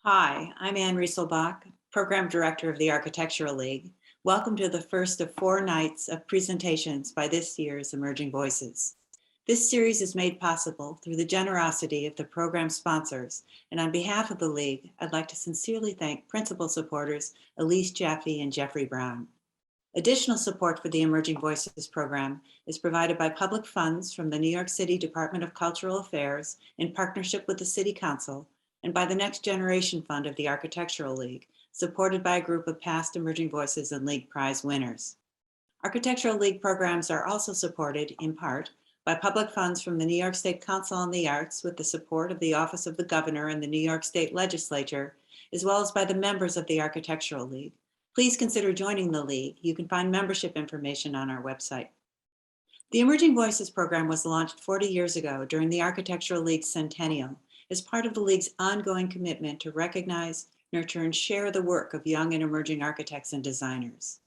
Hi, I'm Ann Rieselbach, Program Director of the Architectural League. Welcome to the first of 4 nights of presentations by this year's Emerging Voices. This series is made possible through the generosity of the program sponsors, and on behalf of the League, I'd like to sincerely thank principal supporters Elise Jaffe and Jeffrey Brown. Additional support for the Emerging Voices program is provided by public funds from the New York City Department of Cultural Affairs in partnership with the City Council and by the Next Generation Fund of the Architectural League, supported by a group of past Emerging Voices and League Prize winners. Architectural League programs are also supported, in part, by public funds from the New York State Council on the Arts with the support of the Office of the Governor and the New York State Legislature, as well as by the members of the Architectural League. Please consider joining the League. You can find membership information on our website. The Emerging Voices program was launched 40 years ago during the Architectural League's centennial as part of the League's ongoing commitment to recognize, nurture, and share the work of young and emerging architects and designers.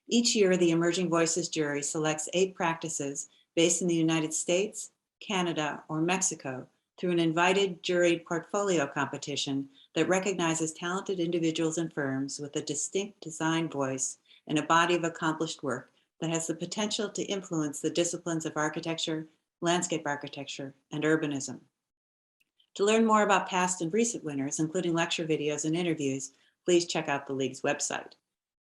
Each year, the Emerging Voices jury selects 8 practices based in the United States, Canada, or Mexico through an invited juried portfolio competition that recognizes talented individuals and firms with a distinct design voice and a body of accomplished work that has the potential to influence the disciplines of architecture, landscape architecture, and urbanism. To learn more about past and recent winners, including lecture videos and interviews, please check out the League's website.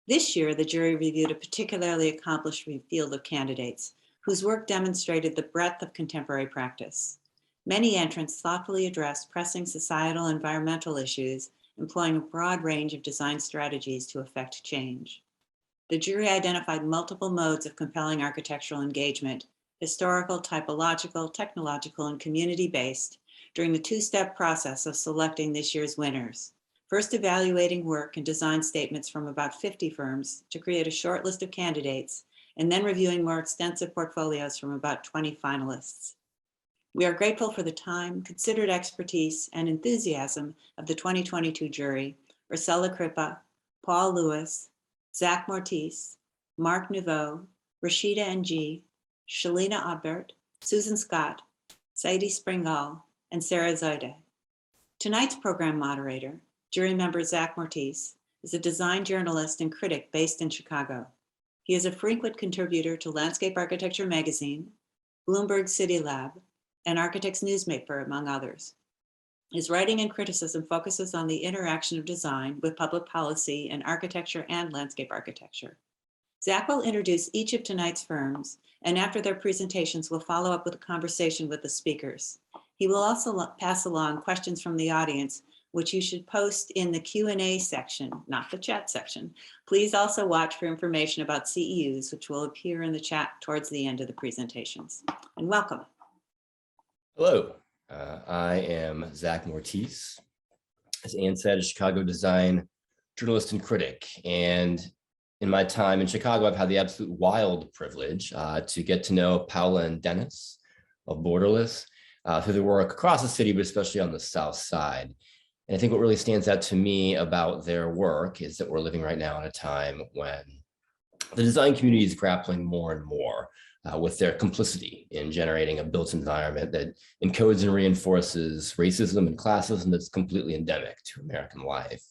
This year, the jury reviewed a particularly accomplished field of candidates whose work demonstrated the breadth of contemporary practice. Many entrants thoughtfully addressed pressing societal and environmental issues, employing a broad range of design strategies to effect change. The jury identified multiple modes of compelling architectural engagement, historical, typological, technological, and community-based, during the 2-step process of selecting this year's winners. First, evaluating work and design statements from about 50 firms to create a short list of candidates, and then reviewing more extensive portfolios from about 20 finalists. We are grateful for the time, considered expertise, and enthusiasm of the 2022 jury, Ursula Crippa, Paul Lewis, Zach Mortice, Mark Nouveau, Rashida Ng, Shalina Aubert, Susan Scott, Saidi Springal, and Sarah Zoide. Tonight's program moderator, jury member Zach Mortice, is a design journalist and critic based in Chicago. He is a frequent contributor to Landscape Architecture Magazine, Bloomberg City Lab, and Architects Newspaper, among others. His writing and criticism focuses on the interaction of design with public policy in architecture and landscape architecture. Zach will introduce each of tonight's firms, and after their presentations, we'll follow up with a conversation with the speakers. He will also pass along questions from the audience, which you should post in the Q&A section, not the chat section. Please also watch for information about CEUs, which will appear in the chat towards the end of the presentations. And welcome. Hello, I am Zach Mortice. As Ann said, a Chicago design journalist and critic. And in my time in Chicago, I've had the absolute wild privilege to get to know Paola and Dennis of Borderless through their work across the city, but especially on the South Side. And I think what really stands out to me about their work is that we're living right now in a time when the design community is grappling more and more with their complicity in generating a built environment that encodes and reinforces racism and classism that's completely endemic to American life.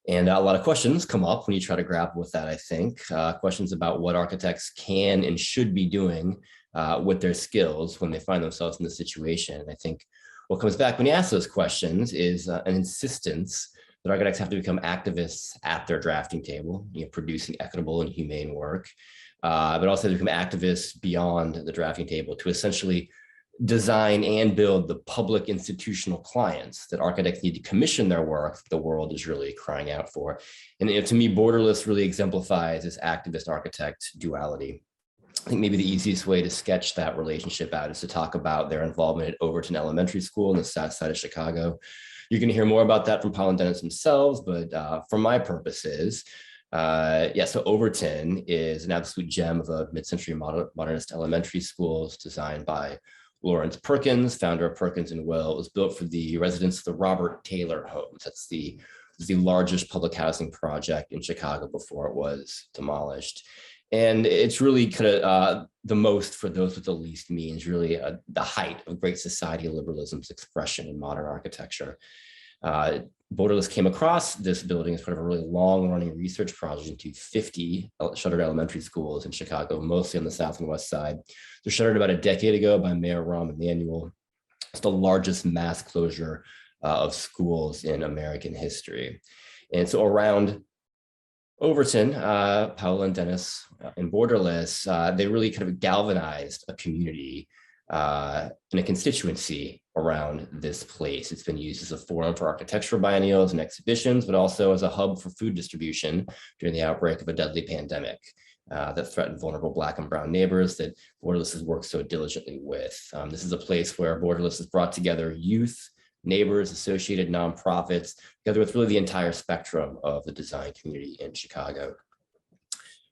And a lot of questions come up when you try to grapple with that, I think. Questions about what architects can and should be doing with their skills when they find themselves in this situation. And I think what comes back when you ask those questions is an insistence that architects have to become activists at their drafting table, producing equitable and humane work, but also to become activists beyond the drafting table to essentially design and build the public institutional clients that architects need to commission their work that the world is really crying out for. And to me, Borderless really exemplifies this activist architect duality. I think maybe the easiest way to sketch that relationship out is to talk about their involvement at Overton Elementary School in the South Side of Chicago. You're going to hear more about that from Paola and Dennis themselves, but for my purposes, so Overton is an absolute gem of a mid-century modernist elementary school. It's designed by Lawrence Perkins, founder of Perkins and Will. It was built for the residents of the Robert Taylor homes. That's the largest public housing project in Chicago before it was demolished. And it's really kind of the most for those with the least means, really the height of great society liberalism's expression in modern architecture. Borderless came across this building as part of a really long-running research project into 50 shuttered elementary schools in Chicago, mostly on the south and west side. They're shuttered about a decade ago by Mayor Rahm Emanuel. It's the largest mass closure of schools in American history. And so around Overton, Paola and Dennis and Borderless, they really kind of galvanized a community and a constituency around this place. It's been used as a forum for architectural biennials and exhibitions, but also as a hub for food distribution during the outbreak of a deadly pandemic that threatened vulnerable Black and Brown neighbors that Borderless has worked so diligently with. This is a place where Borderless has brought together youth, neighbors, associated nonprofits, together with really the entire spectrum of the design community in Chicago.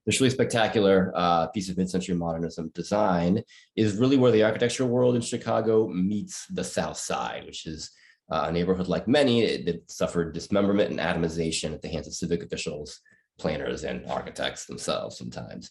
This really spectacular piece of mid-century modernism design is really where the architectural world in Chicago meets the South Side, which is a neighborhood like many that suffered dismemberment and atomization at the hands of civic officials, planners, and architects themselves sometimes.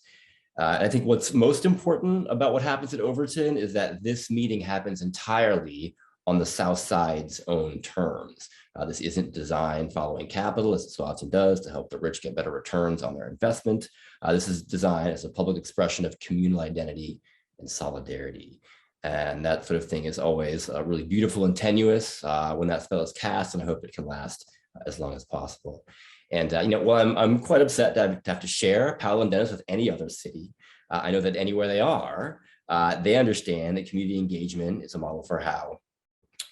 I think what's most important about what happens at Overton is that this meeting happens entirely on the South Side's own terms. This isn't designed following capital, as it so often does, to help the rich get better returns on their investment. This is designed as a public expression of communal identity and solidarity. And that sort of thing is always really beautiful and tenuous when that spell is cast, and I hope it can last as long as possible. And while I'm quite upset to have to share Paola and Dennis with any other city, I know that anywhere they are, they understand that community engagement is a model for how,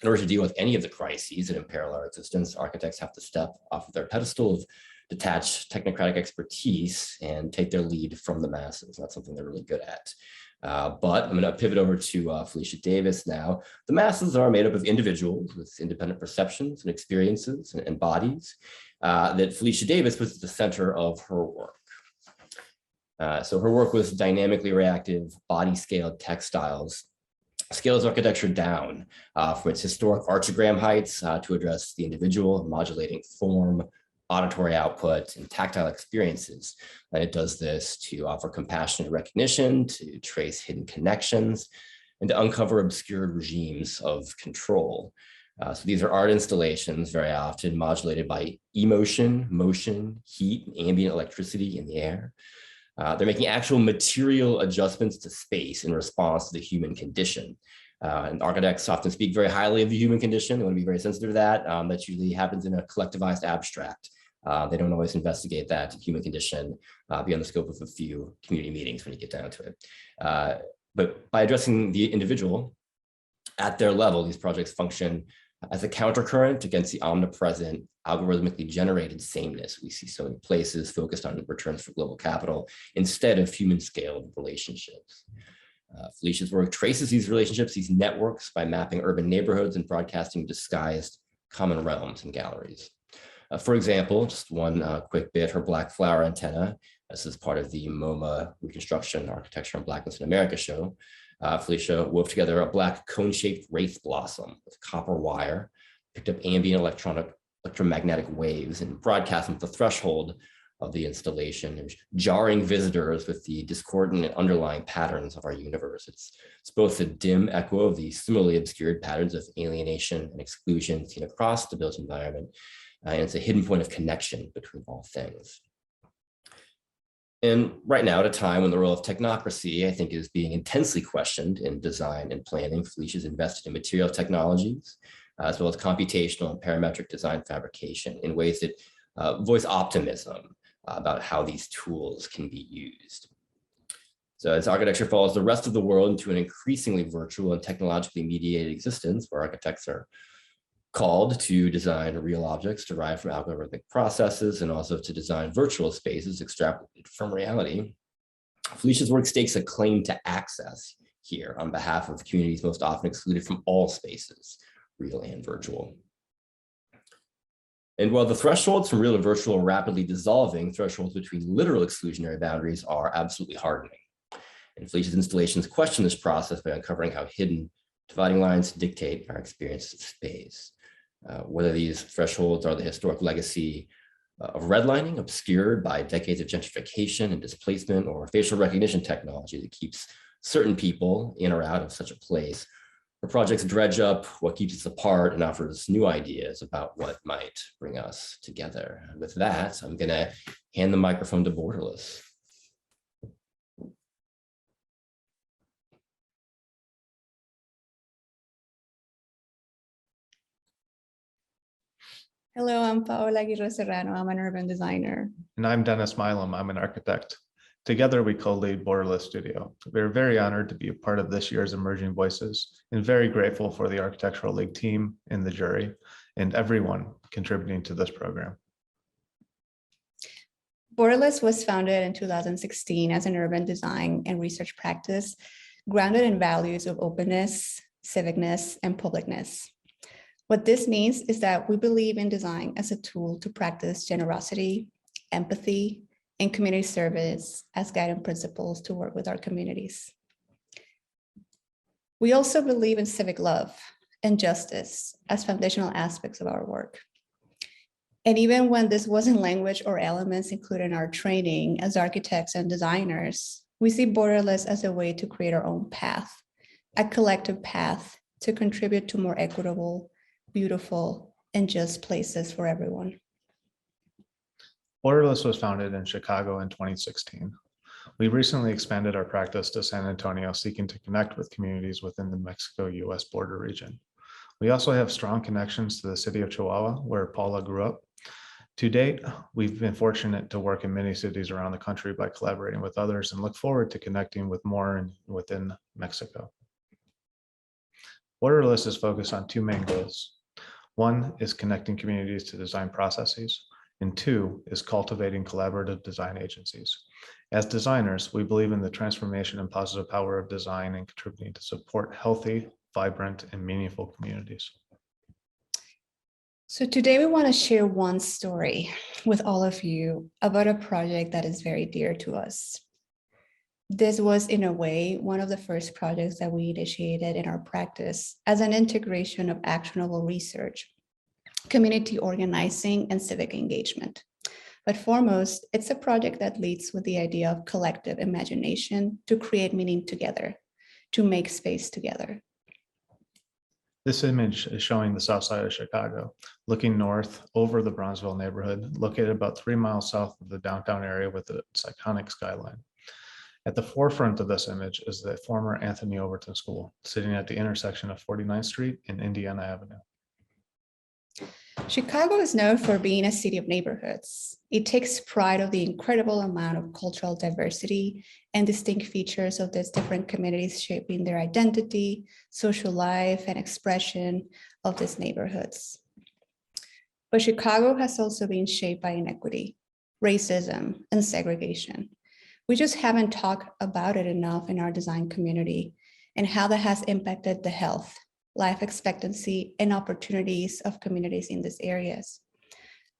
in order to deal with any of the crises that imperil our existence, architects have to step off of their pedestal of detached technocratic expertise and take their lead from the masses. That's something they're really good at. But I'm going to pivot over to Felecia Davis now. The masses are made up of individuals with independent perceptions and experiences and bodies that Felecia Davis puts at the center of her work. So her work with dynamically reactive body-scaled textiles scales architecture down from its historic archigram heights to address the individual, modulating form, auditory output, and tactile experiences. And it does this to offer compassionate recognition, to trace hidden connections, and to uncover obscured regimes of control. So these are art installations, very often modulated by emotion, motion, heat, and ambient electricity in the air. They're making actual material adjustments to space in response to the human condition. And architects often speak very highly of the human condition. They want to be very sensitive to that. That usually happens in a collectivized abstract. They don't always investigate that human condition beyond the scope of a few community meetings when you get down to it. But by addressing the individual at their level, these projects function as a countercurrent against the omnipresent, algorithmically generated sameness we see so many places focused on returns for global capital instead of human scaled relationships. Felecia's work traces these relationships, these networks, by mapping urban neighborhoods and broadcasting disguised common realms and galleries. For example, just one quick bit, her Black Flower antenna. This is part of the MoMA Reconstruction, Architecture and Blackness in America show. Felecia wove together a black cone-shaped wraith blossom with copper wire, picked up ambient electromagnetic waves and broadcast them at the threshold of the installation, jarring visitors with the discordant and underlying patterns of our universe. It's both a dim echo of the similarly obscured patterns of alienation and exclusion seen across the built environment, and it's a hidden point of connection between all things. And right now, at a time when the role of technocracy, I think, is being intensely questioned in design and planning, Felicia's invested in material technologies, as well as computational and parametric design fabrication in ways that voice optimism about how these tools can be used. So as architecture follows the rest of the world into an increasingly virtual and technologically mediated existence, where architects are called to design real objects derived from algorithmic processes and also to design virtual spaces extrapolated from reality, Felicia's work stakes a claim to access here on behalf of communities most often excluded from all spaces, real and virtual. And while the thresholds from real to virtual are rapidly dissolving, thresholds between literal exclusionary boundaries are absolutely hardening. And Felicia's installations question this process by uncovering how hidden dividing lines dictate our experience of space. Whether these thresholds are the historic legacy of redlining, obscured by decades of gentrification and displacement, or facial recognition technology that keeps certain people in or out of such a place, Our projects dredge up what keeps us apart and offers new ideas about what might bring us together. With that, I'm going to hand the microphone to Borderless. Hello, I'm Paola Aguirre Serrano. I'm an urban designer. And I'm Dennis Milam. I'm an architect. Together, we co-lead Borderless Studio. We're very honored to be a part of this year's Emerging Voices and very grateful for the Architectural League team and the jury and everyone contributing to this program. Borderless was founded in 2016 as an urban design and research practice grounded in values of openness, civicness, and publicness. What this means is that we believe in design as a tool to practice generosity, empathy, and community service as guiding principles to work with our communities. We also believe in civic love and justice as foundational aspects of our work. And even when this wasn't language or elements included in our training as architects and designers, we see Borderless as a way to create our own path, a collective path to contribute to more equitable, beautiful, and just places for everyone. Borderless was founded in Chicago in 2016. We recently expanded our practice to San Antonio, seeking to connect with communities within the Mexico-US border region. We also have strong connections to the city of Chihuahua, where Paola grew up. To date, we've been fortunate to work in many cities around the country by collaborating with others and look forward to connecting with more within Mexico. Borderless is focused on two main goals. One is connecting communities to design processes, and two is cultivating collaborative design agencies. As designers, we believe in the transformation and positive power of design and contributing to support healthy, vibrant, and meaningful communities. So today we want to share one story with all of you about a project that is very dear to us. This was, in a way, one of the first projects that we initiated in our practice as an integration of actionable research, community organizing, and civic engagement. But foremost, it's a project that leads with the idea of collective imagination to create meaning together, to make space together. This image is showing the south side of Chicago, looking north over the Bronzeville neighborhood, located about 3 miles south of the downtown area with its iconic skyline. At the forefront of this image is the former Anthony Overton School, sitting at the intersection of 49th Street and Indiana Avenue. Chicago is known for being a city of neighborhoods. It takes pride of the incredible amount of cultural diversity and distinct features of these different communities shaping their identity, social life, and expression of these neighborhoods. But Chicago has also been shaped by inequity, racism, and segregation. We just haven't talked about it enough in our design community and how that has impacted the health, life expectancy, and opportunities of communities in these areas.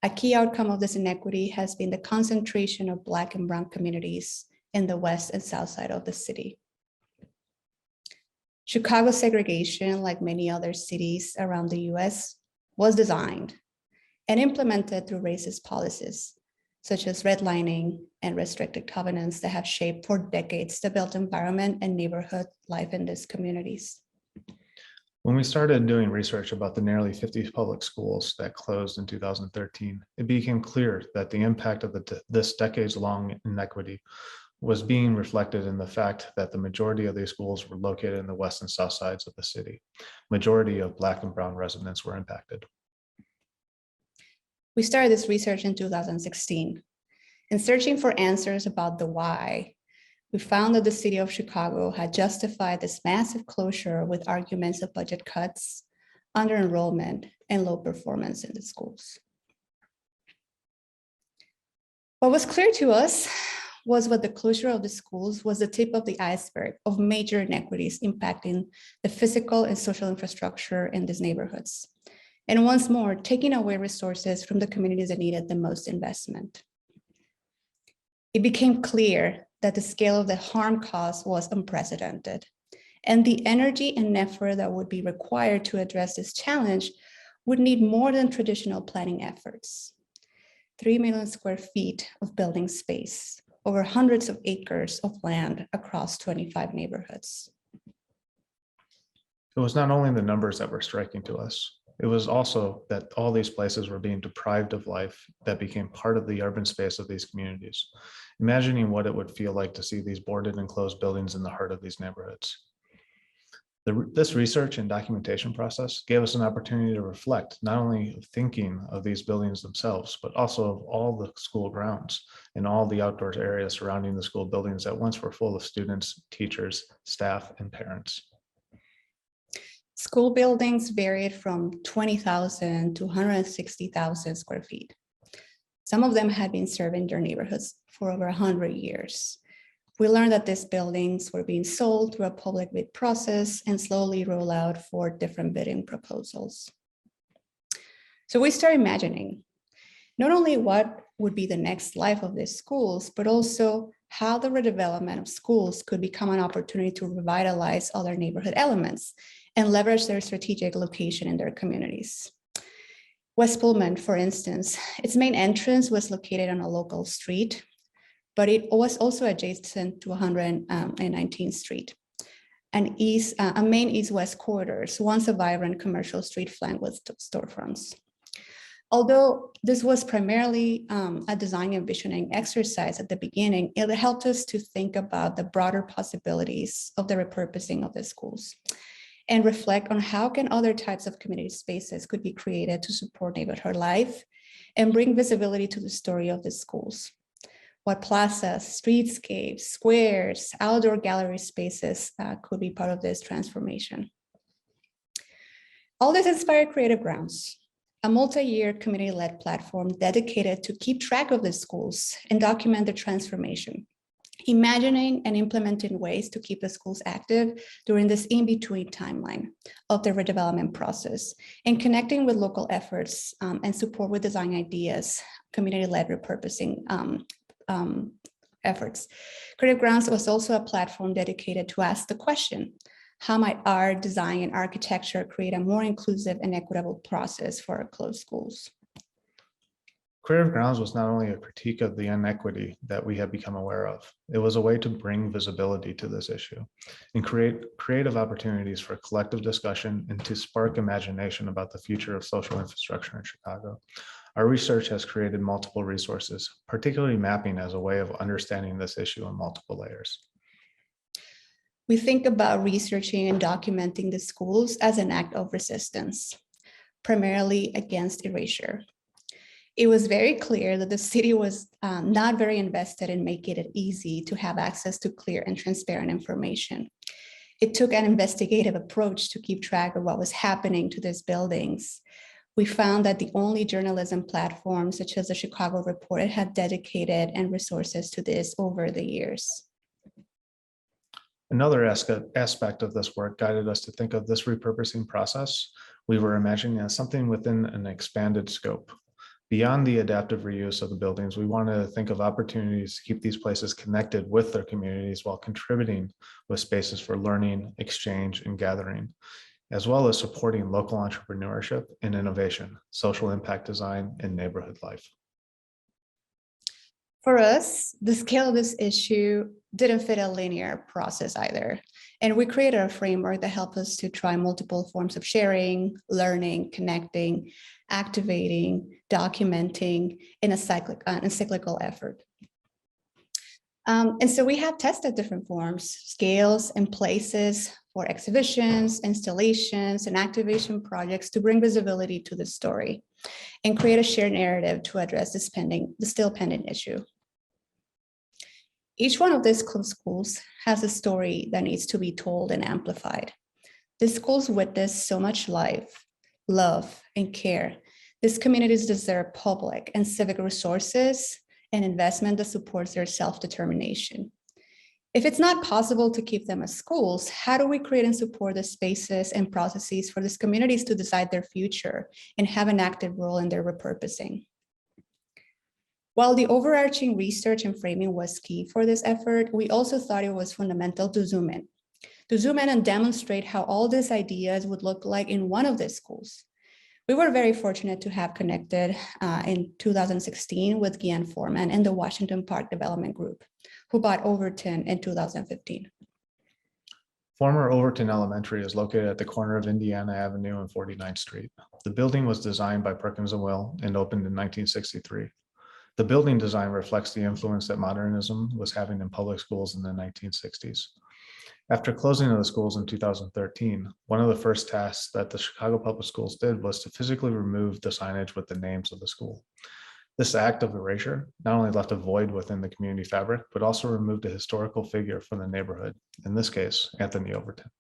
A key outcome of this inequity has been the concentration of Black and Brown communities in the west and south side of the city. Chicago segregation, like many other cities around the US, was designed and implemented through racist policies, such as redlining and restricted covenants that have shaped for decades the built environment and neighborhood life in these communities. When we started doing research about the nearly 50 public schools that closed in 2013, it became clear that the impact of this decades-long inequity was being reflected in the fact that the majority of these schools were located in the west and south sides of the city. Majority of Black and Brown residents were impacted. We started this research in 2016. In searching for answers about the why, we found that the city of Chicago had justified this massive closure with arguments of budget cuts, under-enrollment, and low performance in the schools. What was clear to us was what the closure of the schools was the tip of the iceberg of major inequities impacting the physical and social infrastructure in these neighborhoods. And once more, taking away resources from the communities that needed the most investment. It became clear that the scale of the harm caused was unprecedented, and the energy and effort that would be required to address this challenge would need more than traditional planning efforts. 3 million square feet of building space, over hundreds of acres of land across 25 neighborhoods. It was not only the numbers that were striking to us, it was also that all these places were being deprived of life that became part of the urban space of these communities. Imagining what it would feel like to see these boarded and closed buildings in the heart of these neighborhoods. This research and documentation process gave us an opportunity to reflect, not only thinking of these buildings themselves, but also of all the school grounds and all the outdoor areas surrounding the school buildings that once were full of students, teachers, staff, and parents. School buildings varied from 20,000 to 160,000 square feet. Some of them had been serving their neighborhoods for over 100 years. We learned that these buildings were being sold through a public bid process and slowly roll out for different bidding proposals. So we start imagining not only what would be the next life of these schools, but also how the redevelopment of schools could become an opportunity to revitalize other neighborhood elements and leverage their strategic location in their communities. West Pullman, for instance, its main entrance was located on a local street, but it was also adjacent to 119th Street, a main east-west corridors, once a vibrant commercial street flanked with storefronts. Although this was primarily a design and visioning exercise at the beginning, it helped us to think about the broader possibilities of the repurposing of the schools and reflect on how can other types of community spaces could be created to support neighborhood life and bring visibility to the story of the schools. What plazas, streetscapes, squares, outdoor gallery spaces could be part of this transformation. All this inspired Creative Grounds, a multi-year community-led platform dedicated to keep track of the schools and document the transformation, imagining and implementing ways to keep the schools active during this in-between timeline of the redevelopment process, and connecting with local efforts and support with design ideas, community-led repurposing efforts. Creative Grounds was also a platform dedicated to ask the question, how might art, design, and architecture create a more inclusive and equitable process for our closed schools? Creative Grounds was not only a critique of the inequity that we have become aware of, it was a way to bring visibility to this issue and create creative opportunities for collective discussion and to spark imagination about the future of social infrastructure in Chicago. Our research has created multiple resources, particularly mapping as a way of understanding this issue in multiple layers. We think about researching and documenting the schools as an act of resistance, primarily against erasure. It was very clear that the city was not very invested in making it easy to have access to clear and transparent information. It took an investigative approach to keep track of what was happening to these buildings. We found that the only journalism platforms, such as the Chicago Reporter, had dedicated and resources to this over the years. Another aspect of this work guided us to think of this repurposing process we were imagining as something within an expanded scope. Beyond the adaptive reuse of the buildings, we wanted to think of opportunities to keep these places connected with their communities while contributing with spaces for learning, exchange, and gathering, as well as supporting local entrepreneurship and innovation, social impact design, and neighborhood life. For us, the scale of this issue didn't fit a linear process either. And we created a framework that helped us to try multiple forms of sharing, learning, connecting, activating, documenting in a cyclical effort. And so we have tested different forms, scales, and places for exhibitions, installations, and activation projects to bring visibility to the story and create a shared narrative to address the still pending issue. Each one of these closed schools has a story that needs to be told and amplified. These schools witness so much life, love, and care. These communities deserve public and civic resources and investment that supports their self-determination. If it's not possible to keep them as schools, how do we create and support the spaces and processes for these communities to decide their future and have an active role in their repurposing? While the overarching research and framing was key for this effort, we also thought it was fundamental to zoom in and demonstrate how all these ideas would look like in one of the schools. We were very fortunate to have connected in 2016 with Gian Foreman and the Washington Park Development Group, who bought Overton in 2015. Former Overton Elementary is located at the corner of Indiana Avenue and 49th Street. The building was designed by Perkins and Will and opened in 1963. The building design reflects the influence that modernism was having in public schools in the 1960s. After closing of the schools in 2013, one of the first tasks that the Chicago Public Schools did was to physically remove the signage with the names of the school. This act of erasure not only left a void within the community fabric, but also removed a historical figure from the neighborhood, in this case, Anthony Overton.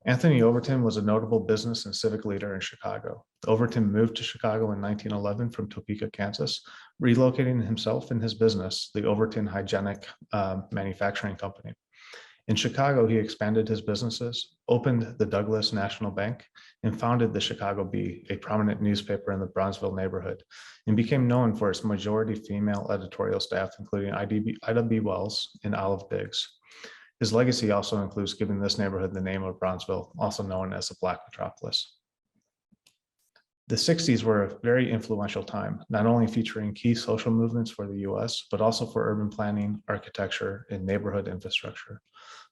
Anthony Overton was a notable business and civic leader in Chicago. Overton moved to Chicago in 1911 from Topeka, Kansas, relocating himself and his business, the Overton Hygienic Manufacturing Company. In Chicago, he expanded his businesses, opened the Douglas National Bank, and founded the Chicago Bee, a prominent newspaper in the Bronzeville neighborhood, and became known for its majority female editorial staff, including Ida B. Wells and Olive Biggs. His legacy also includes giving this neighborhood the name of Bronzeville, also known as the Black Metropolis. The 60s were a very influential time, not only featuring key social movements for the US, but also for urban planning, architecture, and neighborhood infrastructure.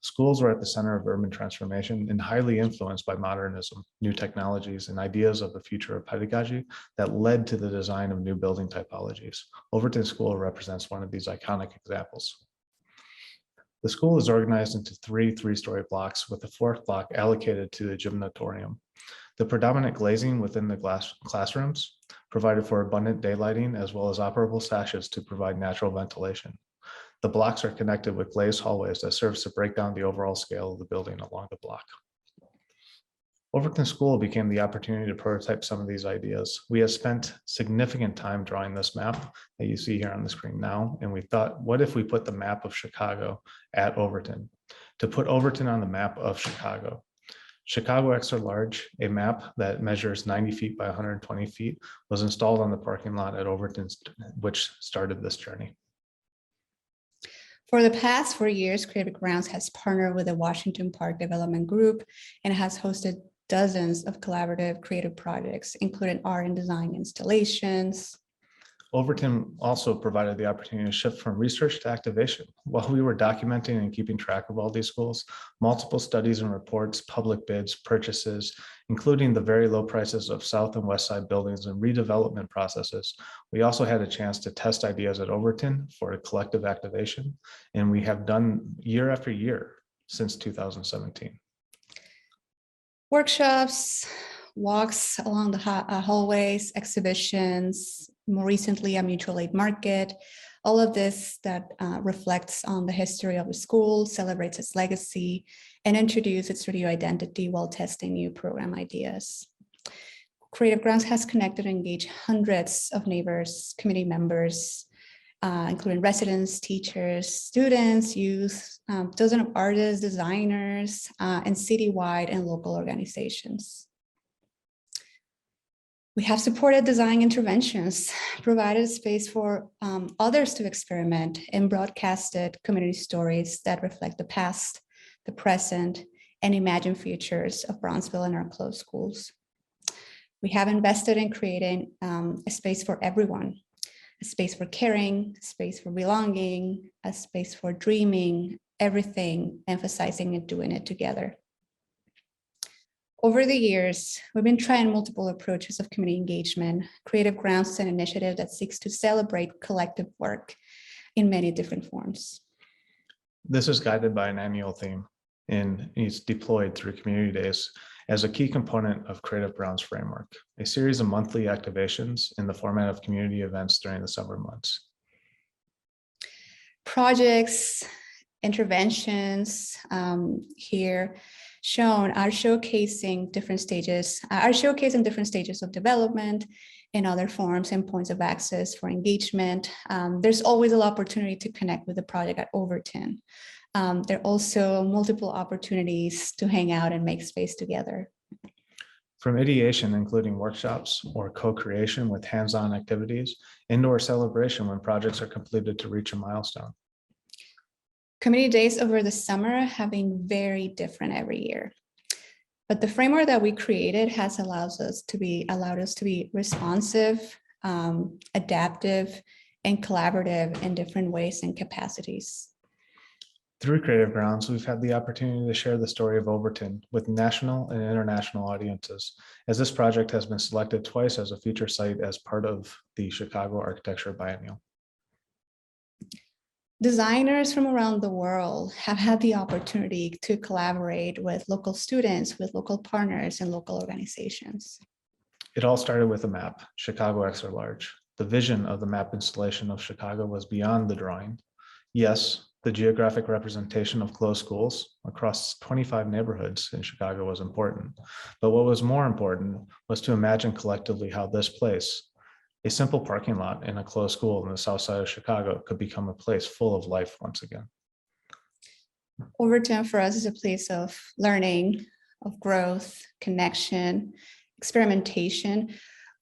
Schools were at the center of urban transformation and highly influenced by modernism, new technologies, and ideas of the future of pedagogy that led to the design of new building typologies. Overton School represents one of these iconic examples. The school is organized into three-story blocks, with the fourth block allocated to the gymnatorium. The predominant glazing within the classrooms provided for abundant daylighting, as well as operable sashes to provide natural ventilation. The blocks are connected with glazed hallways that serves to break down the overall scale of the building along the block. Overton School became the opportunity to prototype some of these ideas. We have spent significant time drawing this map that you see here on the screen now, and we thought, what if we put the map of Chicago at Overton? To put Overton on the map of Chicago. Chicago Extra Large, a map that measures 90 feet by 120 feet, was installed on the parking lot at Overton, which started this journey. For the past 4 years, Creative Grounds has partnered with the Washington Park Development Group and has hosted dozens of collaborative creative projects, including art and design installations. Overton also provided the opportunity to shift from research to activation. While we were documenting and keeping track of all these schools, multiple studies and reports, public bids, purchases, including the very low prices of South and West Side buildings and redevelopment processes, we also had a chance to test ideas at Overton for a collective activation, and we have done year after year since 2017. Workshops, walks along the hallways, exhibitions, more recently a mutual aid market, all of this that reflects on the history of the school, celebrates its legacy, and introduces its studio identity while testing new program ideas. Creative Grounds has connected and engaged hundreds of neighbors, community members, including residents, teachers, students, youth, dozens of artists, designers, and citywide and local organizations. We have supported design interventions, provided space for others to experiment, and broadcasted community stories that reflect the past, the present, and imagined futures of Bronzeville and our closed schools. We have invested in creating a space for everyone, a space for caring, a space for belonging, a space for dreaming, everything emphasizing and doing it together. Over the years, we've been trying multiple approaches of community engagement. Creative Grounds is an initiative that seeks to celebrate collective work in many different forms. This is guided by an annual theme, and it's deployed through community days as a key component of Creative Grounds framework, a series of monthly activations in the format of community events during the summer months. Projects, Interventions here shown are showcasing different stages, different stages of development and other forms and points of access for engagement. There's always an opportunity to connect with the project at Overton. There are also multiple opportunities to hang out and make space together. From ideation, including workshops or co-creation with hands-on activities, indoor celebration when projects are completed to reach a milestone. Community days over the summer have been very different every year. But the framework that we created has allowed us to be responsive, adaptive, and collaborative in different ways and capacities. Through Creative Grounds, we've had the opportunity to share the story of Overton with national and international audiences, as this project has been selected twice as a feature site as part of the Chicago Architecture Biennial. Designers from around the world have had the opportunity to collaborate with local students, with local partners, and local organizations. It all started with a map, Chicago Extra Large. The vision of the map installation of Chicago was beyond the drawing. Yes, the geographic representation of closed schools across 25 neighborhoods in Chicago was important, but what was more important was to imagine collectively how this place, a simple parking lot in a closed school in the south side of Chicago, could become a place full of life once again. Overton for us is a place of learning, of growth, connection, experimentation,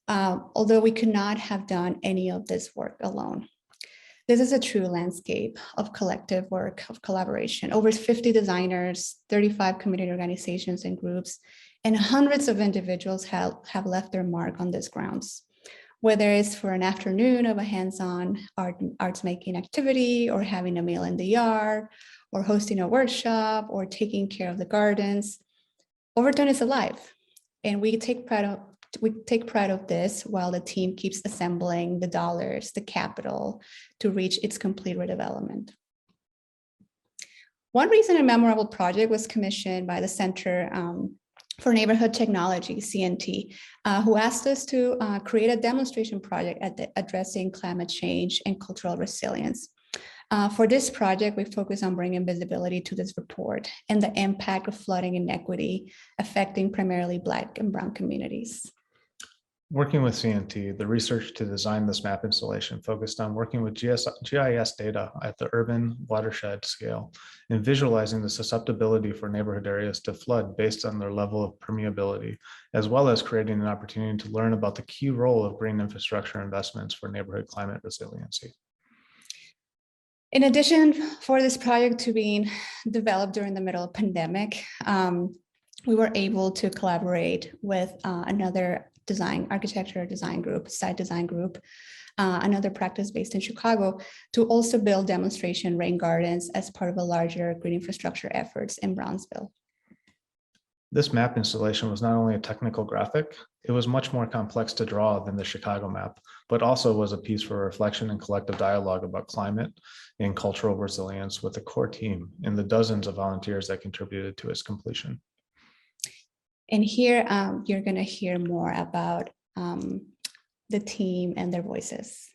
although we could not have done any of this work alone. This is a true landscape of collective work, of collaboration. Over 50 designers, 35 community organizations and groups, and hundreds of individuals have left their mark on these grounds. Whether it's for an afternoon of a hands-on arts making activity, or having a meal in the yard, or hosting a workshop, or taking care of the gardens, Overton is alive. And we take pride of this while the team keeps assembling the dollars, the capital to reach its complete redevelopment. One recent and memorable project was commissioned by the Center for Neighborhood Technology, CNT, who asked us to create a demonstration project addressing climate change and cultural resilience. For this project, we focus on bringing visibility to this report and the impact of flooding inequity affecting primarily Black and Brown communities. Working with CNT, the research to design this map installation focused on working with GIS data at the urban watershed scale and visualizing the susceptibility for neighborhood areas to flood based on their level of permeability, as well as creating an opportunity to learn about the key role of green infrastructure investments for neighborhood climate resiliency. In addition, for this project to being developed during the middle of pandemic, we were able to collaborate with another architecture design group, site design group, another practice based in Chicago, to also build demonstration rain gardens as part of a larger green infrastructure efforts in Brownsville. This map installation was not only a technical graphic, it was much more complex to draw than the Chicago map, but also was a piece for reflection and collective dialogue about climate and cultural resilience with the core team and the dozens of volunteers that contributed to its completion. And here you're going to hear more about the team and their voices.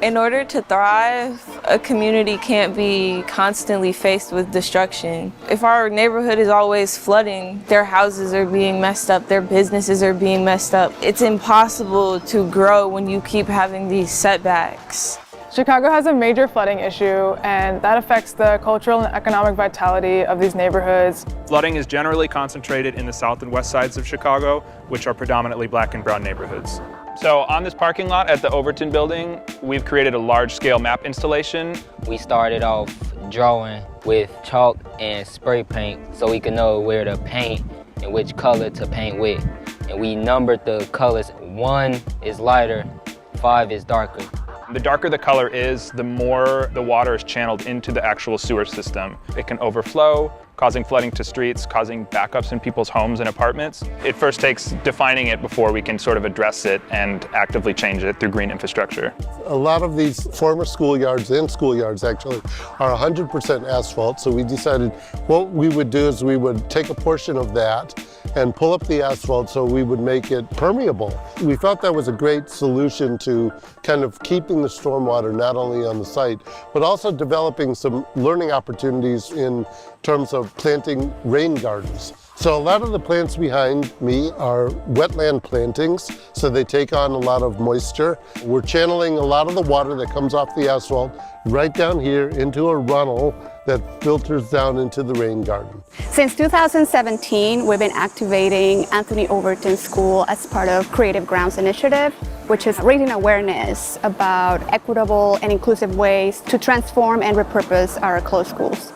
In order to thrive, a community can't be constantly faced with destruction. If our neighborhood is always flooding, their houses are being messed up, their businesses are being messed up. It's impossible to grow when you keep having these setbacks. Chicago has a major flooding issue, and that affects the cultural and economic vitality of these neighborhoods. Flooding is generally concentrated in the south and west sides of Chicago, which are predominantly Black and brown neighborhoods. So on this parking lot at the Overton building, we've created a large-scale map installation. We started off drawing with chalk and spray paint so we could know where to paint and which color to paint with. And we numbered the colors. 1 is lighter, 5 is darker. The darker the color is, the more the water is channeled into the actual sewer system. It can overflow, causing flooding to streets, causing backups in people's homes and apartments. It first takes defining it before we can sort of address it and actively change it through green infrastructure. A lot of these former schoolyards and schoolyards actually are 100% asphalt, so we decided what we would do is we would take a portion of that and pull up the asphalt so we would make it permeable. We thought that was a great solution to kind of keeping the stormwater not only on the site, but also developing some learning opportunities in terms of planting rain gardens. So a lot of the plants behind me are wetland plantings, so they take on a lot of moisture. We're channeling a lot of the water that comes off the asphalt right down here into a runnel that filters down into the rain garden. Since 2017, we've been activating Anthony Overton School as part of Creative Grounds Initiative, which is raising awareness about equitable and inclusive ways to transform and repurpose our closed schools.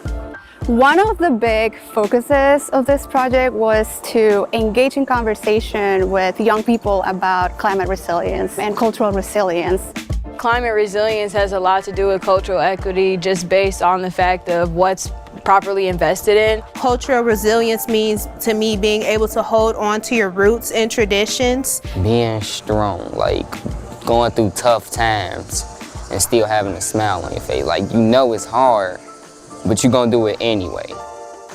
One of the big focuses of this project was to engage in conversation with young people about climate resilience and cultural resilience. Climate resilience has a lot to do with cultural equity just based on the fact of what's properly invested in. Cultural resilience means to me being able to hold on to your roots and traditions. Being strong, like going through tough times and still having a smile on your face. Like, you know it's hard, but you're gonna do it anyway.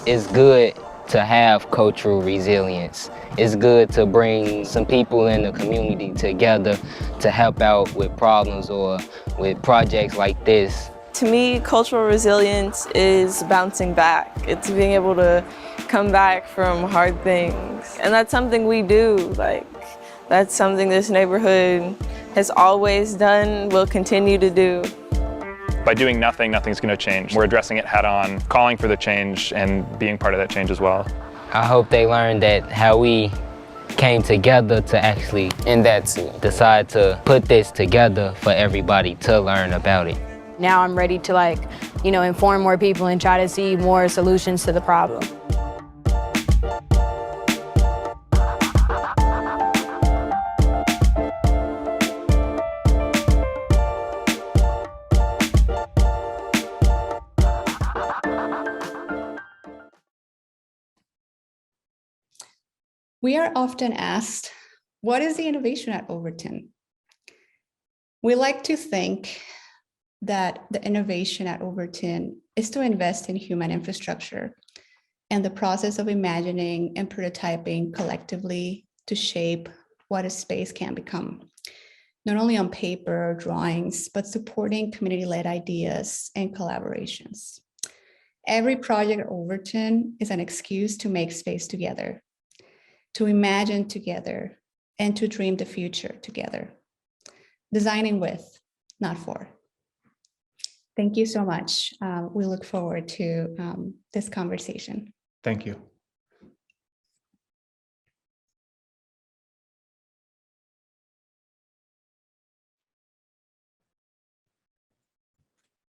It's good to have cultural resilience. It's good to bring some people in the community together to help out with problems or with projects like this. To me, cultural resilience is bouncing back. It's being able to come back from hard things. And that's something we do. Like, that's something this neighborhood has always done, will continue to do. By doing nothing, nothing's going to change. We're addressing it head on, calling for the change and being part of that change as well. I hope they learn that how we came together to actually, and that's decide to put this together for everybody to learn about it. Now I'm ready to inform more people and try to see more solutions to the problem. We are often asked, what is the innovation at Overton? We like to think that the innovation at Overton is to invest in human infrastructure and the process of imagining and prototyping collectively to shape what a space can become, not only on paper or drawings, but supporting community-led ideas and collaborations. Every project at Overton is an excuse to make space together, to imagine together, and to dream the future together. Designing with, not for. Thank you so much. We look forward to this conversation. Thank you.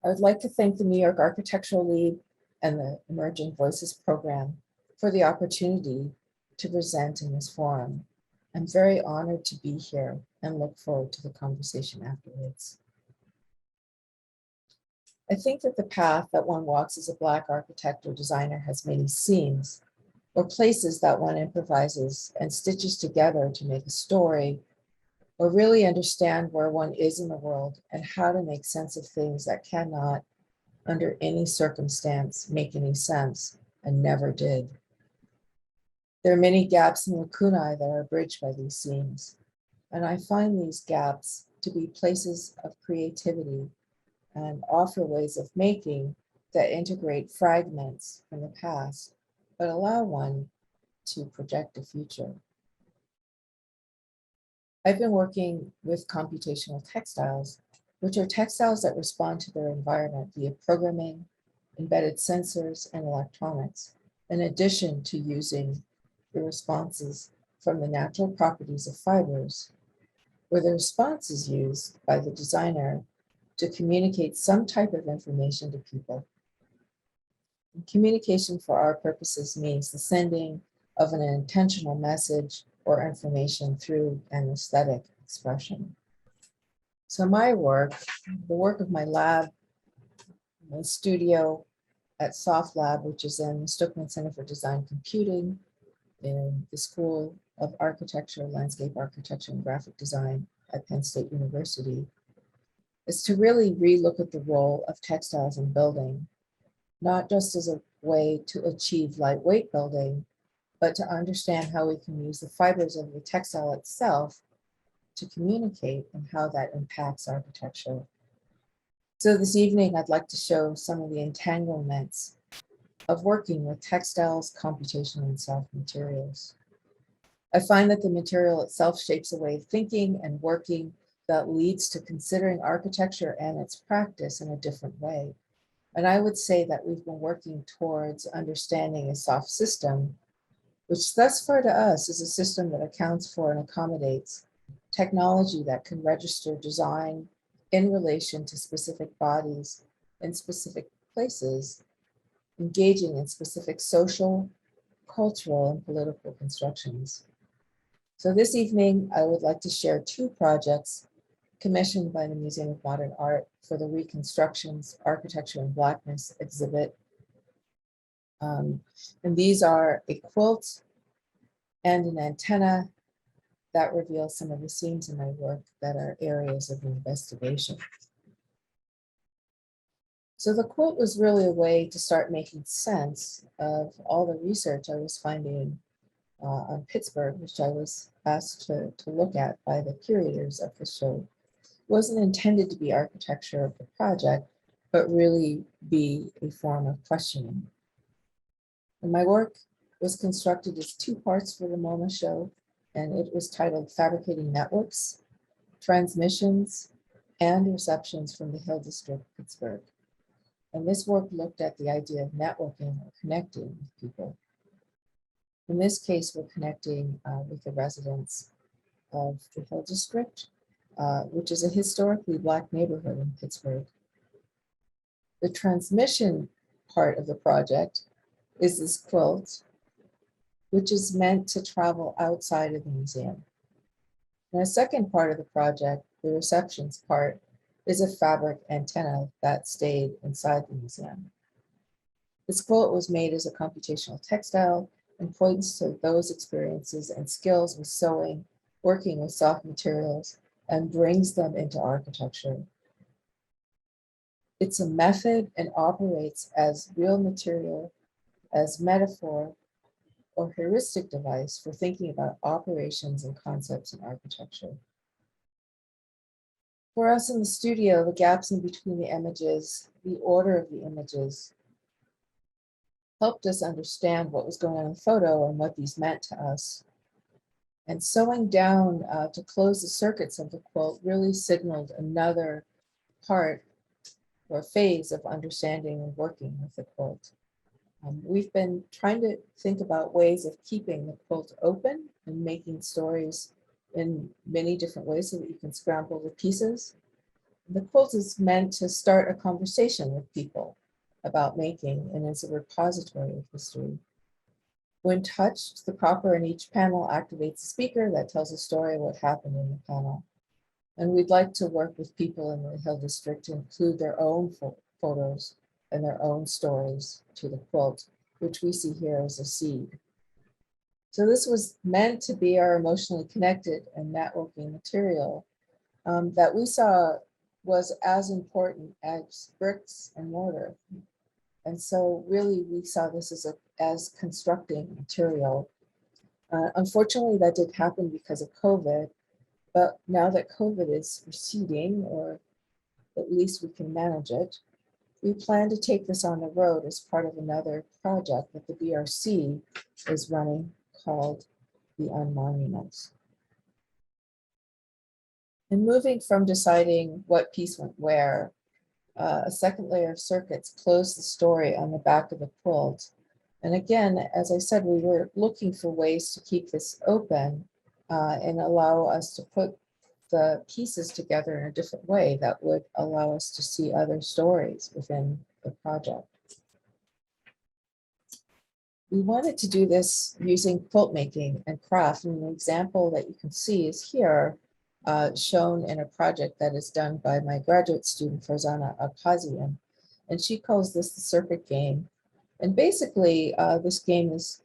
I would like to thank the New York Architectural League and the Emerging Voices program for the opportunity to present in this forum. I'm very honored to be here and look forward to the conversation afterwards. I think that the path that one walks as a Black architect or designer has many seams, or places that one improvises and stitches together to make a story, or really understand where one is in the world and how to make sense of things that cannot, under any circumstance, make any sense, and never did. There are many gaps and lacunae that are bridged by these seams, and I find these gaps to be places of creativity and offer ways of making that integrate fragments from the past, but allow one to project a future. I've been working with computational textiles, which are textiles that respond to their environment via programming, embedded sensors, and electronics, in addition to using the responses from the natural properties of fibers, where the response is used by the designer to communicate some type of information to people. And communication for our purposes means the sending of an intentional message or information through an aesthetic expression. So my work, the work of my lab, my studio at Soft Lab, which is in the Stookman Center for Design Computing in the School of Architecture, Landscape Architecture, and Graphic Design at Penn State University, is to really relook at the role of textiles in building, not just as a way to achieve lightweight building, but to understand how we can use the fibers of the textile itself to communicate and how that impacts architecture. So this evening, I'd like to show some of the entanglements of working with textiles, computation, and soft materials. I find that the material itself shapes a way of thinking and working that leads to considering architecture and its practice in a different way. And I would say that we've been working towards understanding a soft system, which thus far to us is a system that accounts for and accommodates technology that can register design in relation to specific bodies in specific places, engaging in specific social, cultural, and political constructions. So this evening, I would like to share two projects commissioned by the Museum of Modern Art for the Reconstructions Architecture and Blackness exhibit. And these are a quilt and an antenna that reveals some of the scenes in my work that are areas of investigation. So the quilt was really a way to start making sense of all the research I was finding on Pittsburgh, which I was asked to look at by the curators of the show. It wasn't intended to be architecture of the project, but really be a form of questioning. And my work was constructed as 2 parts for the MoMA show, and it was titled Fabricating Networks, Transmissions, and Receptions from the Hill District, Pittsburgh. And this work looked at the idea of networking or connecting with people. In this case, we're connecting with the residents of the Hill District, which is a historically Black neighborhood in Pittsburgh. The transmission part of the project is this quilt, which is meant to travel outside of the museum. And the second part of the project, the receptions part, is a fabric antenna that stayed inside the museum. This quilt was made as a computational textile and points to those experiences and skills with sewing, working with soft materials, and brings them into architecture. It's a method and operates as real material, as metaphor, or heuristic device for thinking about operations and concepts in architecture. For us in the studio, the gaps in between the images, the order of the images, helped us understand what was going on in the photo and what these meant to us. And sewing down to close the circuits of the quilt really signaled another part or phase of understanding and working with the quilt. We've been trying to think about ways of keeping the quilt open and making stories in many different ways so that you can scramble the pieces. The quilt is meant to start a conversation with people about making and is a repository of history. When touched, the copper in each panel activates a speaker that tells a story of what happened in the panel. And we'd like to work with people in the Hill District to include their own photos and their own stories to the quilt, which we see here as a seed. So this was meant to be our emotionally connected and networking material that we saw was as important as bricks and mortar. And so really we saw this as constructing material. Unfortunately, that did happen because of COVID, but now that COVID is receding, or at least we can manage it, we plan to take this on the road as part of another project that the BRC is running called the Unmonuments. And moving from deciding what piece went where, a second layer of circuits closed the story on the back of the quilt. And again, as I said, we were looking for ways to keep this open and allow us to put the pieces together in a different way that would allow us to see other stories within the project. We wanted to do this using quilt making and craft, and an example that you can see is here, shown in a project that is done by my graduate student, Farzana Abhazian, and she calls this the circuit game. And basically, this game is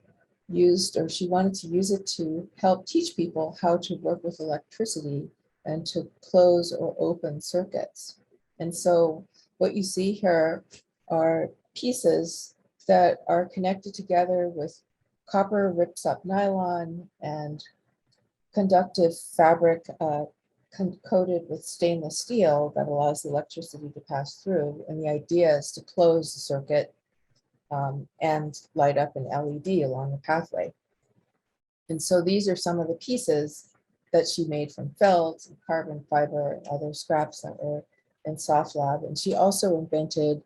used, or she wanted to use it to help teach people how to work with electricity and to close or open circuits. And so what you see here are pieces that are connected together with copper rips up nylon and conductive fabric coated with stainless steel that allows the electricity to pass through. And the idea is to close the circuit and light up an LED along the pathway. And so these are some of the pieces that she made from felt, and carbon fiber, and other scraps that were in Soft Lab. And she also invented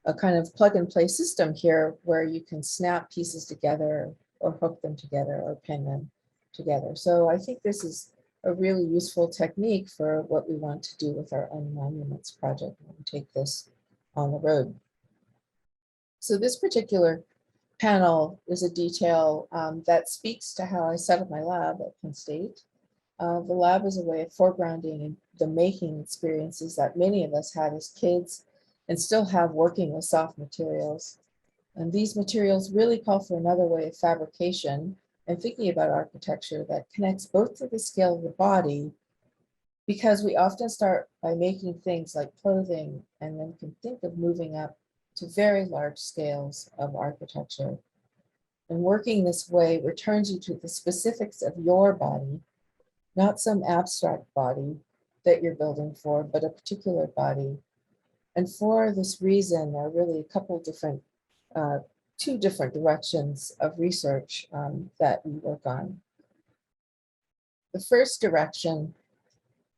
a kind of plug and play system here where you can snap pieces together or hook them together or pin them together. So I think this is a really useful technique for what we want to do with our Unmonuments project when we take this on the road. So this particular panel is a detail that speaks to how I set up my lab at Penn State. The lab is a way of foregrounding and the making experiences that many of us had as kids and still have working with soft materials. And these materials really call for another way of fabrication and thinking about architecture that connects both to the scale of the body, because we often start by making things like clothing and then can think of moving up to very large scales of architecture. And working this way returns you to the specifics of your body, not some abstract body that you're building for, but a particular body. And for this reason, there are really a couple different, two different directions of research that we work on. The first direction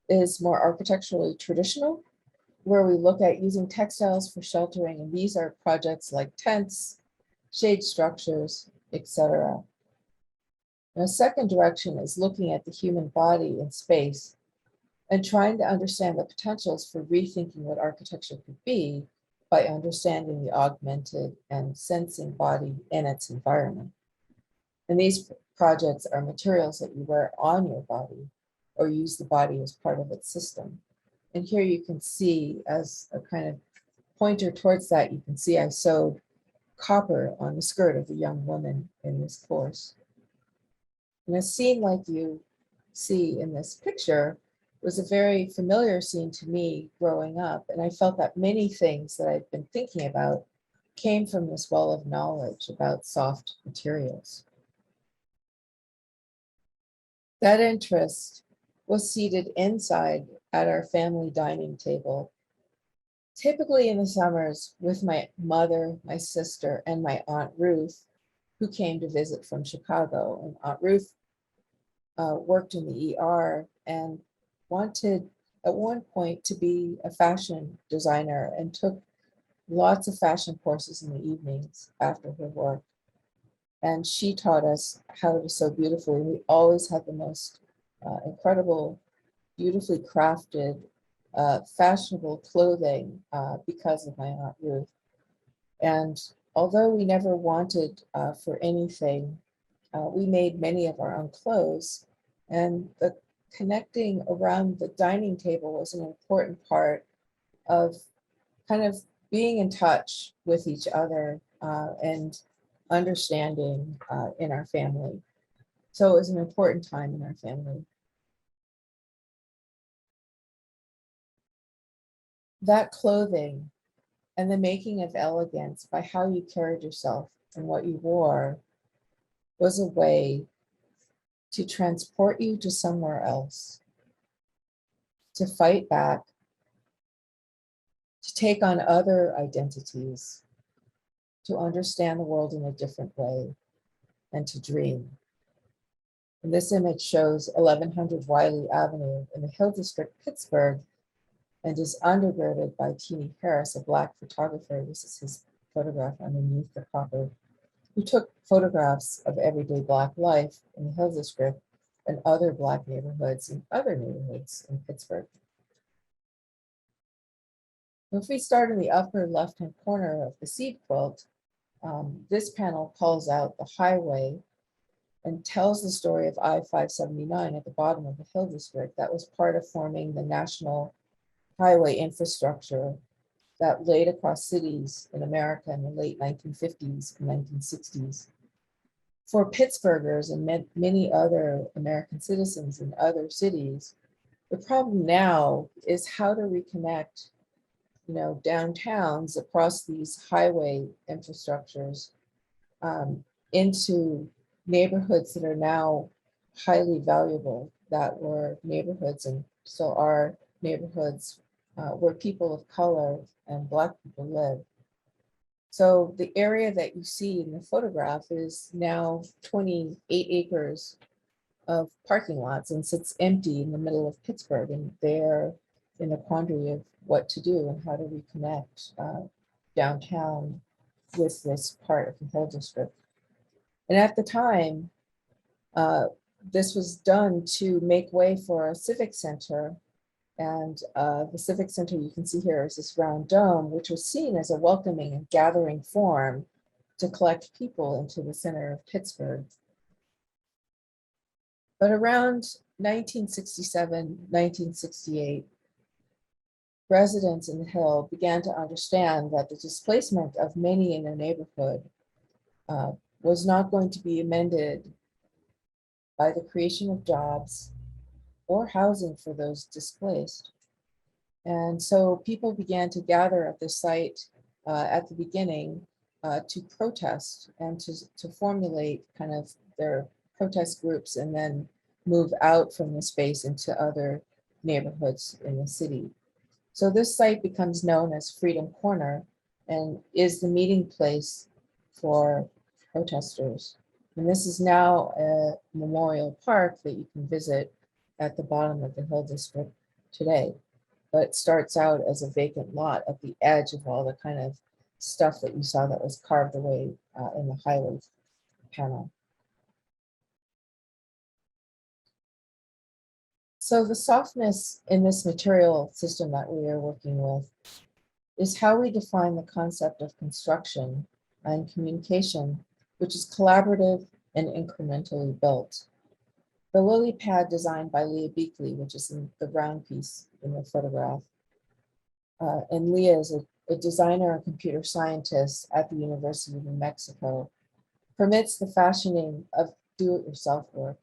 is more architecturally traditional, where we look at using textiles for sheltering. And these are projects like tents, shade structures, etc. The second direction is looking at the human body in space and trying to understand the potentials for rethinking what architecture could be by understanding the augmented and sensing body in its environment. And these projects are materials that you wear on your body or use the body as part of its system. And here you can see, as a kind of pointer towards that, you can see I sewed copper on the skirt of a young woman in this course. And a scene like you see in this picture was a very familiar scene to me growing up. And I felt that many things that I've been thinking about came from this well of knowledge about soft materials. That interest was seated inside at our family dining table, typically in the summers with my mother, my sister, and my Aunt Ruth, who came to visit from Chicago. And Aunt Ruth worked in the ER and wanted at one point to be a fashion designer and took lots of fashion courses in the evenings after her work. And she taught us how to sew beautifully. We always had the most incredible, beautifully crafted, fashionable clothing because of my Aunt Ruth. And although we never wanted for anything, we made many of our own clothes. And the connecting around the dining table was an important part of kind of being in touch with each other and understanding in our family. So it was an important time in our family. That clothing and the making of elegance by how you carried yourself and what you wore was a way to transport you to somewhere else, to fight back, to take on other identities, to understand the world in a different way, and to dream. And this image shows 1100 Wiley Avenue in the Hill District, Pittsburgh, and is undergirded by Teenie Harris, a Black photographer. This is his photograph underneath the copper, who took photographs of everyday Black life in the Hill District and other Black neighborhoods and other neighborhoods in Pittsburgh. If we start in the upper left-hand corner of the seed quilt, this panel calls out the highway and tells the story of I-579 at the bottom of the Hill District. That was part of forming the national highway infrastructure that laid across cities in America in the late 1950s and 1960s. For Pittsburghers and many other American citizens in other cities, the problem now is how to reconnect, downtowns across these highway infrastructures into neighborhoods that are now highly valuable, that were neighborhoods and still are neighborhoods where people of color and Black people live. So the area that you see in the photograph is now 28 acres of parking lots and sits empty in the middle of Pittsburgh. And they're in a quandary of what to do and how to reconnect downtown with this part of the Hill District. And at the time, this was done to make way for a civic center. And the civic center you can see here is this round dome, which was seen as a welcoming and gathering forum to collect people into the center of Pittsburgh. But around 1967, 1968, residents in the Hill began to understand that the displacement of many in their neighborhood was not going to be amended by the creation of jobs or housing for those displaced. And so people began to gather at the site at the beginning to protest and to formulate kind of their protest groups and then move out from the space into other neighborhoods in the city. So this site becomes known as Freedom Corner and is the meeting place for protesters. And this is now a memorial park that you can visit at the bottom of the Hill District today. But it starts out as a vacant lot at the edge of all the kind of stuff that you saw that was carved away in the highway panel. So the softness in this material system that we are working with is how we define the concept of construction and communication, which is collaborative and incrementally built. The lily pad designed by Leah Beakley, which is in the brown piece in the photograph. And Leah is a designer and computer scientist at the University of New Mexico, permits the fashioning of do-it-yourself work.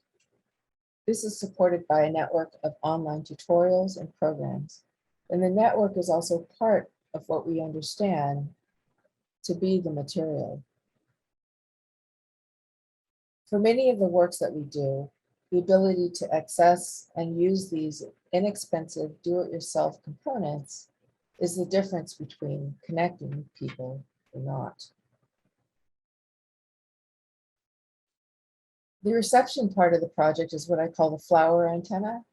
This is supported by a network of online tutorials and programs. And the network is also part of what we understand to be the material. For many of the works that we do, the ability to access and use these inexpensive do-it-yourself components is the difference between connecting with people or not. The reception part of the project is what I call the flower antenna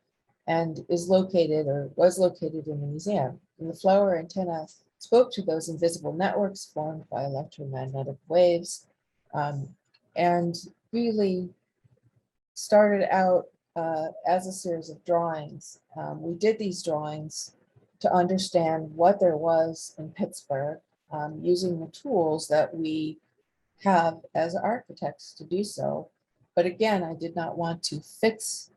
and is located or was located in the museum. And the flower antenna spoke to those invisible networks formed by electromagnetic waves and really started out as a series of drawings. We did these drawings to understand what there was in Pittsburgh using the tools that we have as architects to do so. But again, I did not want to fix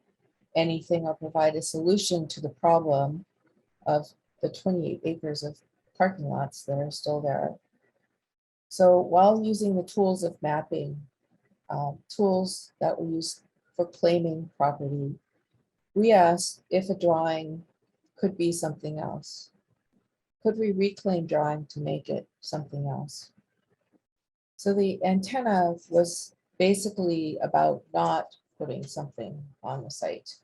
anything or provide a solution to the problem of the 28 acres of parking lots that are still there. So while using the tools of mapping, tools that we use for claiming property, we asked if a drawing could be something else. Could we reclaim drawing to make it something else? So the antenna was basically about not putting something on the site.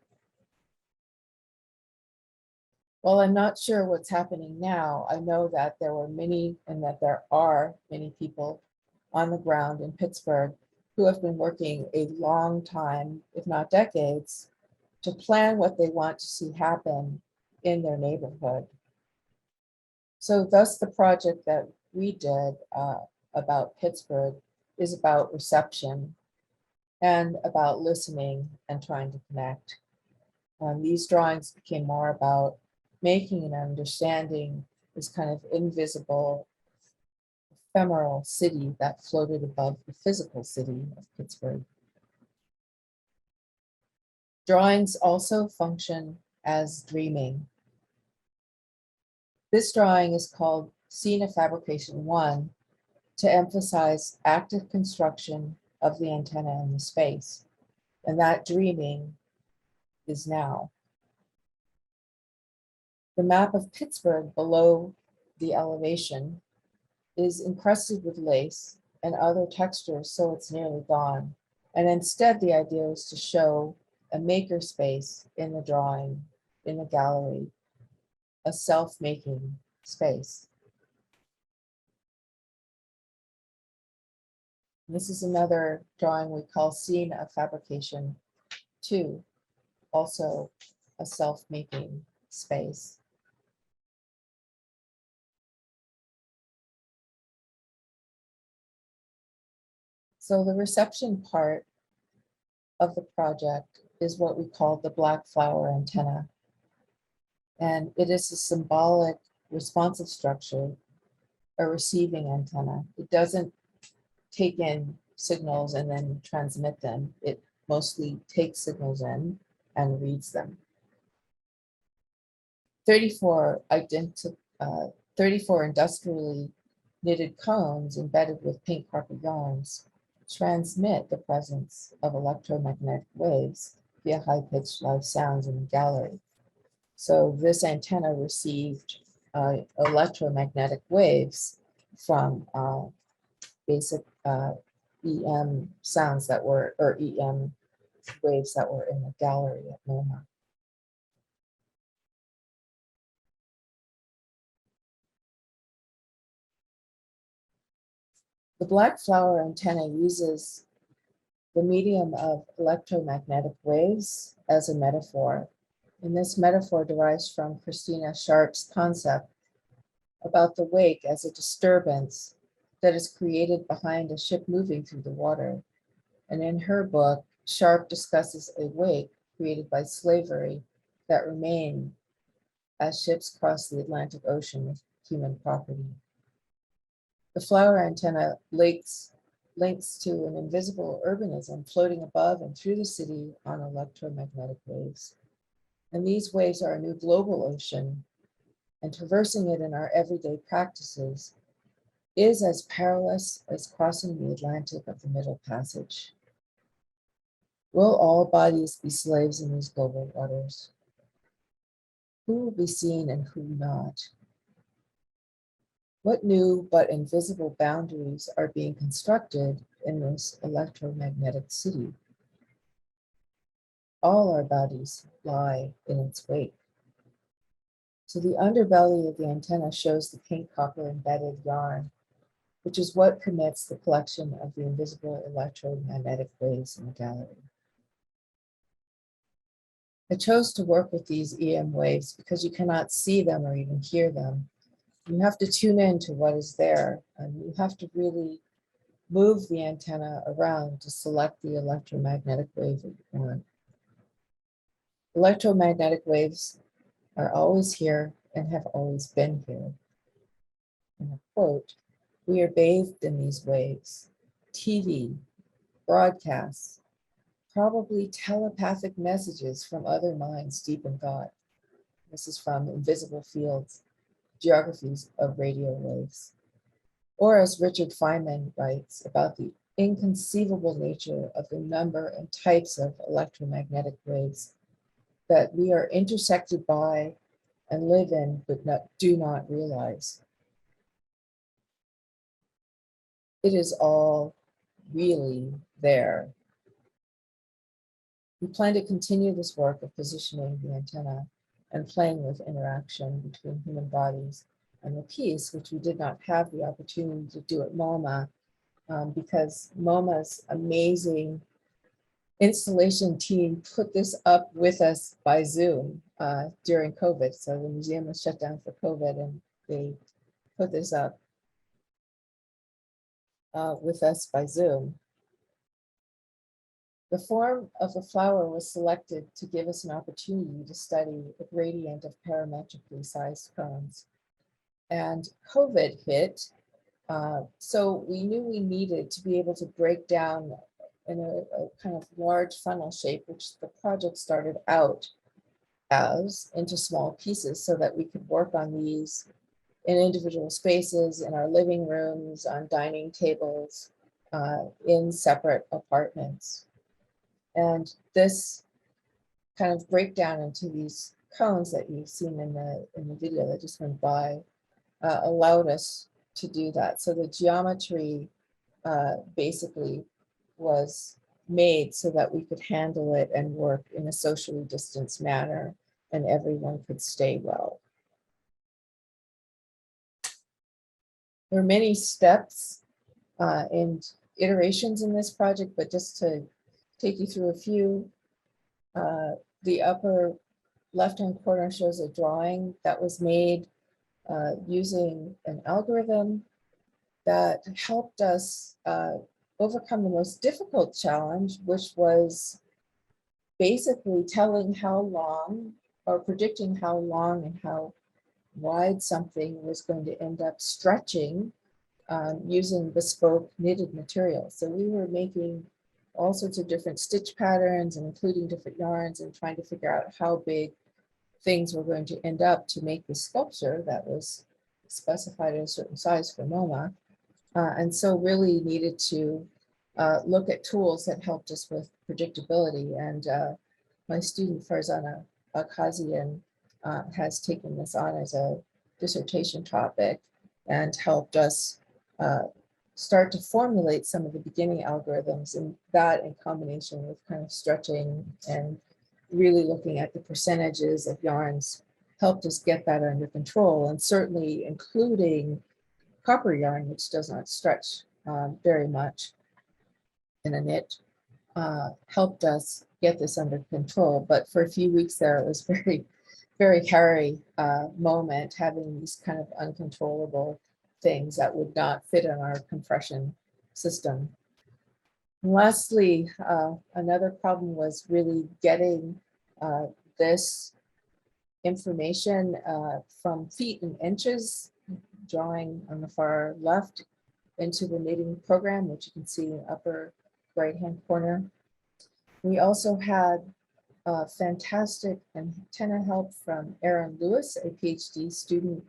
Well, I'm not sure what's happening now. I know that there were many and that there are many people on the ground in Pittsburgh who have been working a long time, if not decades, to plan what they want to see happen in their neighborhood. So thus the project that we did about Pittsburgh is about reception and about listening and trying to connect. These drawings became more about making and understanding this kind of invisible, ephemeral city that floated above the physical city of Pittsburgh. Drawings also function as dreaming. This drawing is called Scene of Fabrication 1 to emphasize active construction of the antenna in the space. And that dreaming is now. The map of Pittsburgh below the elevation is encrusted with lace and other textures, so it's nearly gone. And instead, the idea is to show a maker space in the drawing, in the gallery, a self-making space. This is another drawing we call Scene of Fabrication 2, also a self-making space. So the reception part of the project is what we call the black flower antenna. And it is a symbolic responsive structure, a receiving antenna. It doesn't take in signals and then transmit them. It mostly takes signals in and reads them. 34 industrially knitted cones embedded with pink copper yarns transmit the presence of electromagnetic waves via high-pitched live sounds in the gallery. So this antenna received electromagnetic waves from basic EM sounds that were, or EM waves that were in the gallery at MoMA. The black flower antenna uses the medium of electromagnetic waves as a metaphor. And this metaphor derives from Christina Sharp's concept about the wake as a disturbance that is created behind a ship moving through the water. And in her book, Sharp discusses a wake created by slavery that remain as ships cross the Atlantic Ocean with human property. The flower antenna links to an invisible urbanism floating above and through the city on electromagnetic waves. And these waves are a new global ocean, and traversing it in our everyday practices is as perilous as crossing the Atlantic of the Middle Passage. Will all bodies be slaves in these global waters? Who will be seen and who not? What new but invisible boundaries are being constructed in this electromagnetic city? All our bodies lie in its wake. So the underbelly of the antenna shows the pink copper embedded yarn, which is what permits the collection of the invisible electromagnetic waves in the gallery. I chose to work with these EM waves because you cannot see them or even hear them. You have to tune in to what is there, and you have to really move the antenna around to select the electromagnetic wave that you want. Electromagnetic waves are always here and have always been here. And a quote, "We are bathed in these waves, TV, broadcasts, probably telepathic messages from other minds deep in thought." This is from Invisible Fields, Geographies of Radio Waves. Or as Richard Feynman writes about the inconceivable nature of the number and types of electromagnetic waves that we are intersected by and live in, but do not realize. It is all really there. We plan to continue this work of positioning the antenna and playing with interaction between human bodies and the piece, which we did not have the opportunity to do at MoMA because MoMA's amazing installation team put this up with us by Zoom during COVID. So the museum was shut down for COVID and they put this up with us by Zoom. The form of the flower was selected to give us an opportunity to study the gradient of parametrically sized cones. And COVID hit, so we knew we needed to be able to break down in a kind of large funnel shape, which the project started out as, into small pieces so that we could work on these in individual spaces, in our living rooms, on dining tables, in separate apartments. And this kind of breakdown into these cones that you've seen in the video that just went by allowed us to do that. So the geometry basically was made so that we could handle it and work in a socially distanced manner and everyone could stay well. There are many steps and iterations in this project, but just to take you through a few, the upper left-hand corner shows a drawing that was made using an algorithm that helped us overcome the most difficult challenge, which was basically telling how long or predicting how long and how wide something was going to end up stretching using bespoke knitted material. So we were making all sorts of different stitch patterns and including different yarns and trying to figure out how big things were going to end up to make the sculpture that was specified at a certain size for MoMA. And so really needed to look at tools that helped us with predictability. And my student Farzana Akazian has taken this on as a dissertation topic and helped us start to formulate some of the beginning algorithms, and that in combination with kind of stretching and really looking at the percentages of yarns helped us get that under control, and certainly including copper yarn, which does not stretch very much in a knit, helped us get this under control. But for a few weeks there, it was very hairy moment, having these kind of uncontrollable things that would not fit in our compression system. And lastly, another problem was really getting this information from feet and inches, drawing on the far left, into the knitting program, which you can see in the upper right-hand corner. We also had fantastic antenna help from Erin Lewis, a PhD student,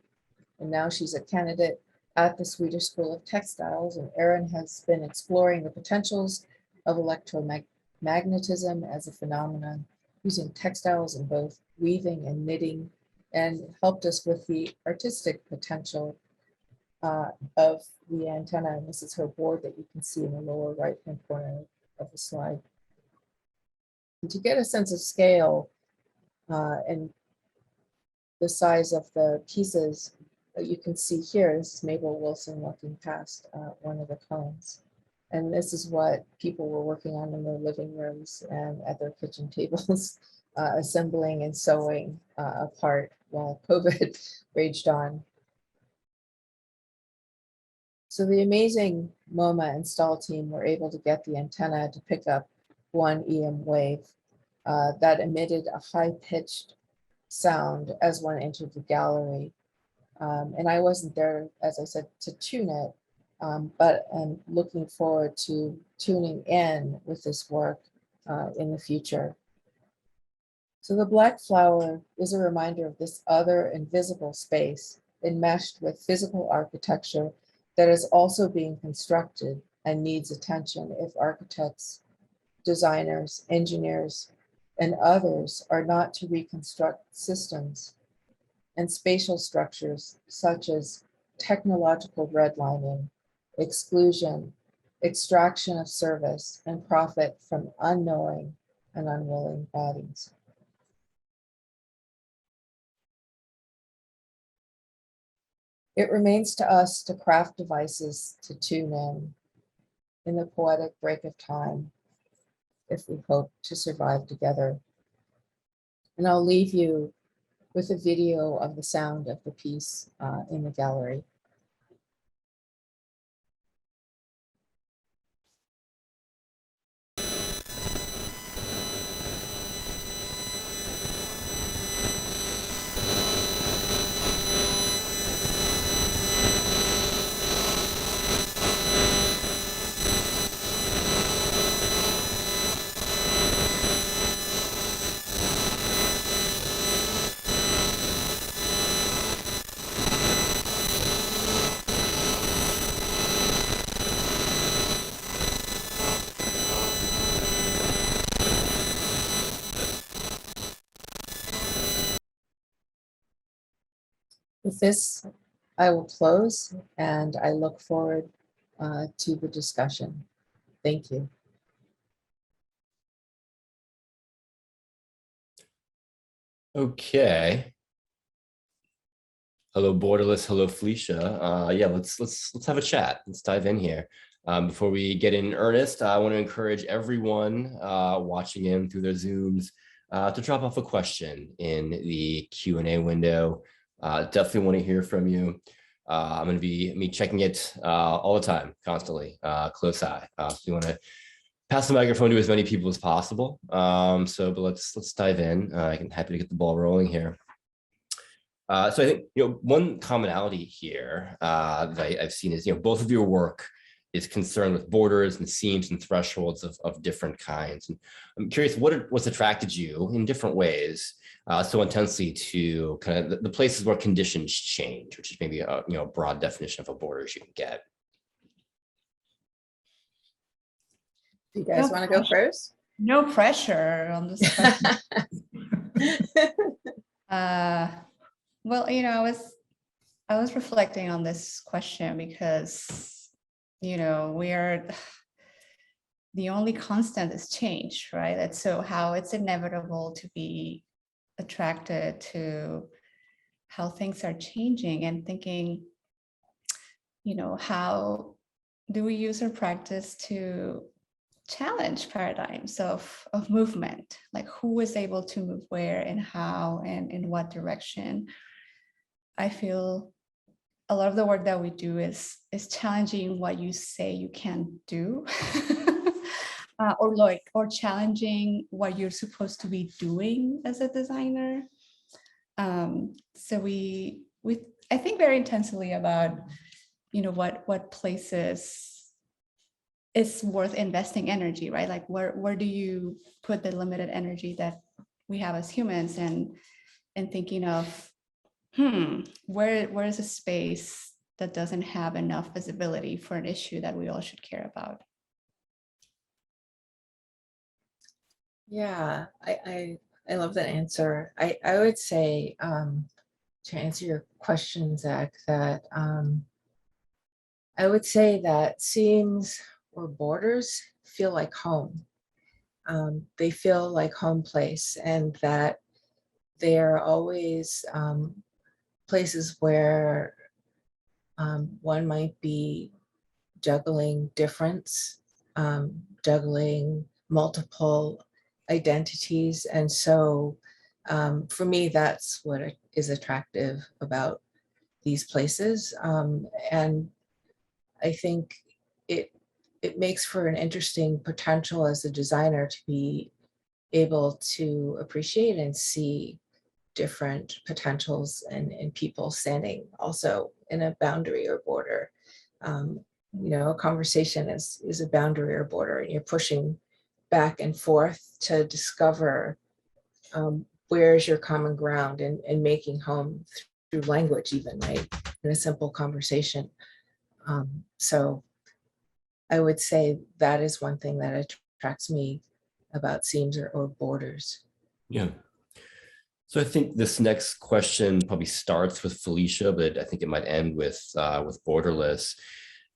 and now she's a candidate at the Swedish School of Textiles. And Erin has been exploring the potentials of electromagnetism as a phenomenon using textiles in both weaving and knitting, and helped us with the artistic potential of the antenna. And this is her board that you can see in the lower right-hand corner of the slide. And to get a sense of scale and the size of the pieces, you can see here, this is Mabel Wilson looking past one of the cones. And this is what people were working on in their living rooms and at their kitchen tables, assembling and sewing apart while COVID raged on. So the amazing MoMA install team were able to get the antenna to pick up one EM wave that emitted a high-pitched sound as one entered the gallery. And I wasn't there, as I said, to tune it, but I'm looking forward to tuning in with this work in the future. So the black flower is a reminder of this other invisible space enmeshed with physical architecture that is also being constructed and needs attention if architects, designers, engineers, and others are not to reconstruct systems and spatial structures such as technological redlining, exclusion, extraction of service, and profit from unknowing and unwilling bodies. It remains to us to craft devices to tune in the poetic break of time, if we hope to survive together. And I'll leave you with a video of the sound of the piece in the gallery. With this, I will close, and I look forward to the discussion. Thank you. Okay. Hello, Borderless. Hello, Felecia. Yeah, let's have a chat. Let's dive in here. Before we get in earnest, I want to encourage everyone watching in through their Zooms to drop off a question in the Q&A window. Definitely want to hear from you. I'm going to be checking it all the time, constantly, close eye. So you want to pass the microphone to as many people as possible. But let's dive in. I'm happy to get the ball rolling here. So I think one commonality here that I've seen is both of your work is concerned with borders and seams and thresholds of different kinds. And I'm curious, what's attracted you in different ways so intensely to kind of the places where conditions change, which is maybe a broad definition of a border as you can get. Do you guys want to go first? No pressure on this question. Well, I was reflecting on this question because, we are, the only constant is change, right? And so how it's inevitable to be attracted to how things are changing and thinking, how do we use our practice to challenge paradigms of movement, like who is able to move where and how and in what direction. I feel a lot of the work that we do is challenging what you say you can't do, or challenging what you're supposed to be doing as a designer. So we I think very intensely about what places it's worth investing energy, right? Like where do you put the limited energy that we have as humans, and thinking of, where is a space that doesn't have enough visibility for an issue that we all should care about? Yeah, I love that answer. I would say, to answer your question, Zach, that I would say that seams or borders feel like home. They feel like home place, and that they are always places where one might be juggling difference, juggling multiple identities. And so for me, that's what is attractive about these places. And I think it makes for an interesting potential as a designer to be able to appreciate and see different potentials and people standing also in a boundary or border. A conversation is a boundary or border, and you're pushing back and forth to discover where's your common ground, and making home through language even, right? In a simple conversation. So I would say that is one thing that attracts me about seams or borders. Yeah. So I think this next question probably starts with Felecia, but I think it might end with Borderless.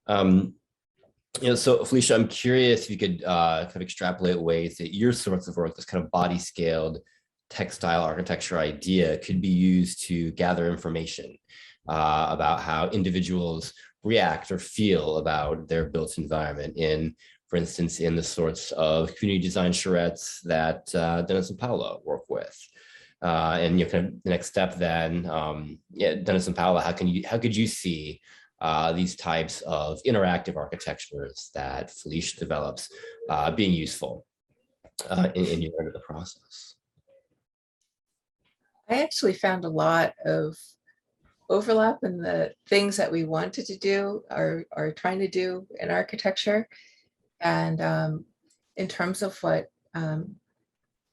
So Felecia, I'm curious if you could kind of extrapolate ways that your sorts of work, this kind of body scaled textile architecture idea, could be used to gather information about how individuals react or feel about their built environment for instance, in the sorts of community design charrettes that Dennis and Paola work with. And kind of the next step then, Dennis and Paola, how could you see these types of interactive architectures that Felecia develops being useful in your end of the process? I actually found a lot of overlap in the things that we wanted to do or are trying to do in architecture. And in terms of what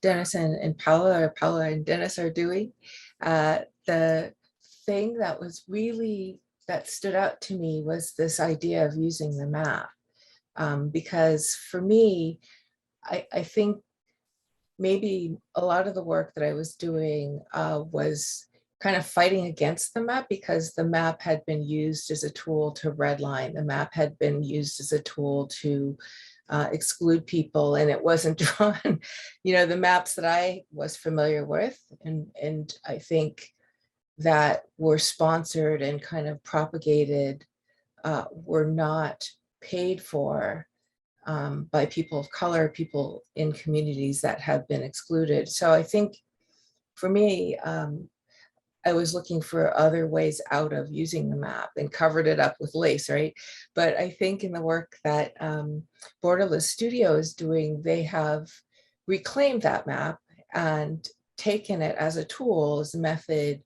Dennis and Paola, or Paola and Dennis are doing, the thing that was really, that stood out to me was this idea of using the map. Because for me, I think maybe a lot of the work that I was doing was kind of fighting against the map, because the map had been used as a tool to redline. The map had been used as a tool to exclude people, and it wasn't drawn, the maps that I was familiar with. And I think that were sponsored and kind of propagated were not paid for by people of color, people in communities that have been excluded. So I think for me, I was looking for other ways out of using the map and covered it up with lace, right? But I think in the work that Borderless Studio is doing, they have reclaimed that map and taken it as a tool, as a method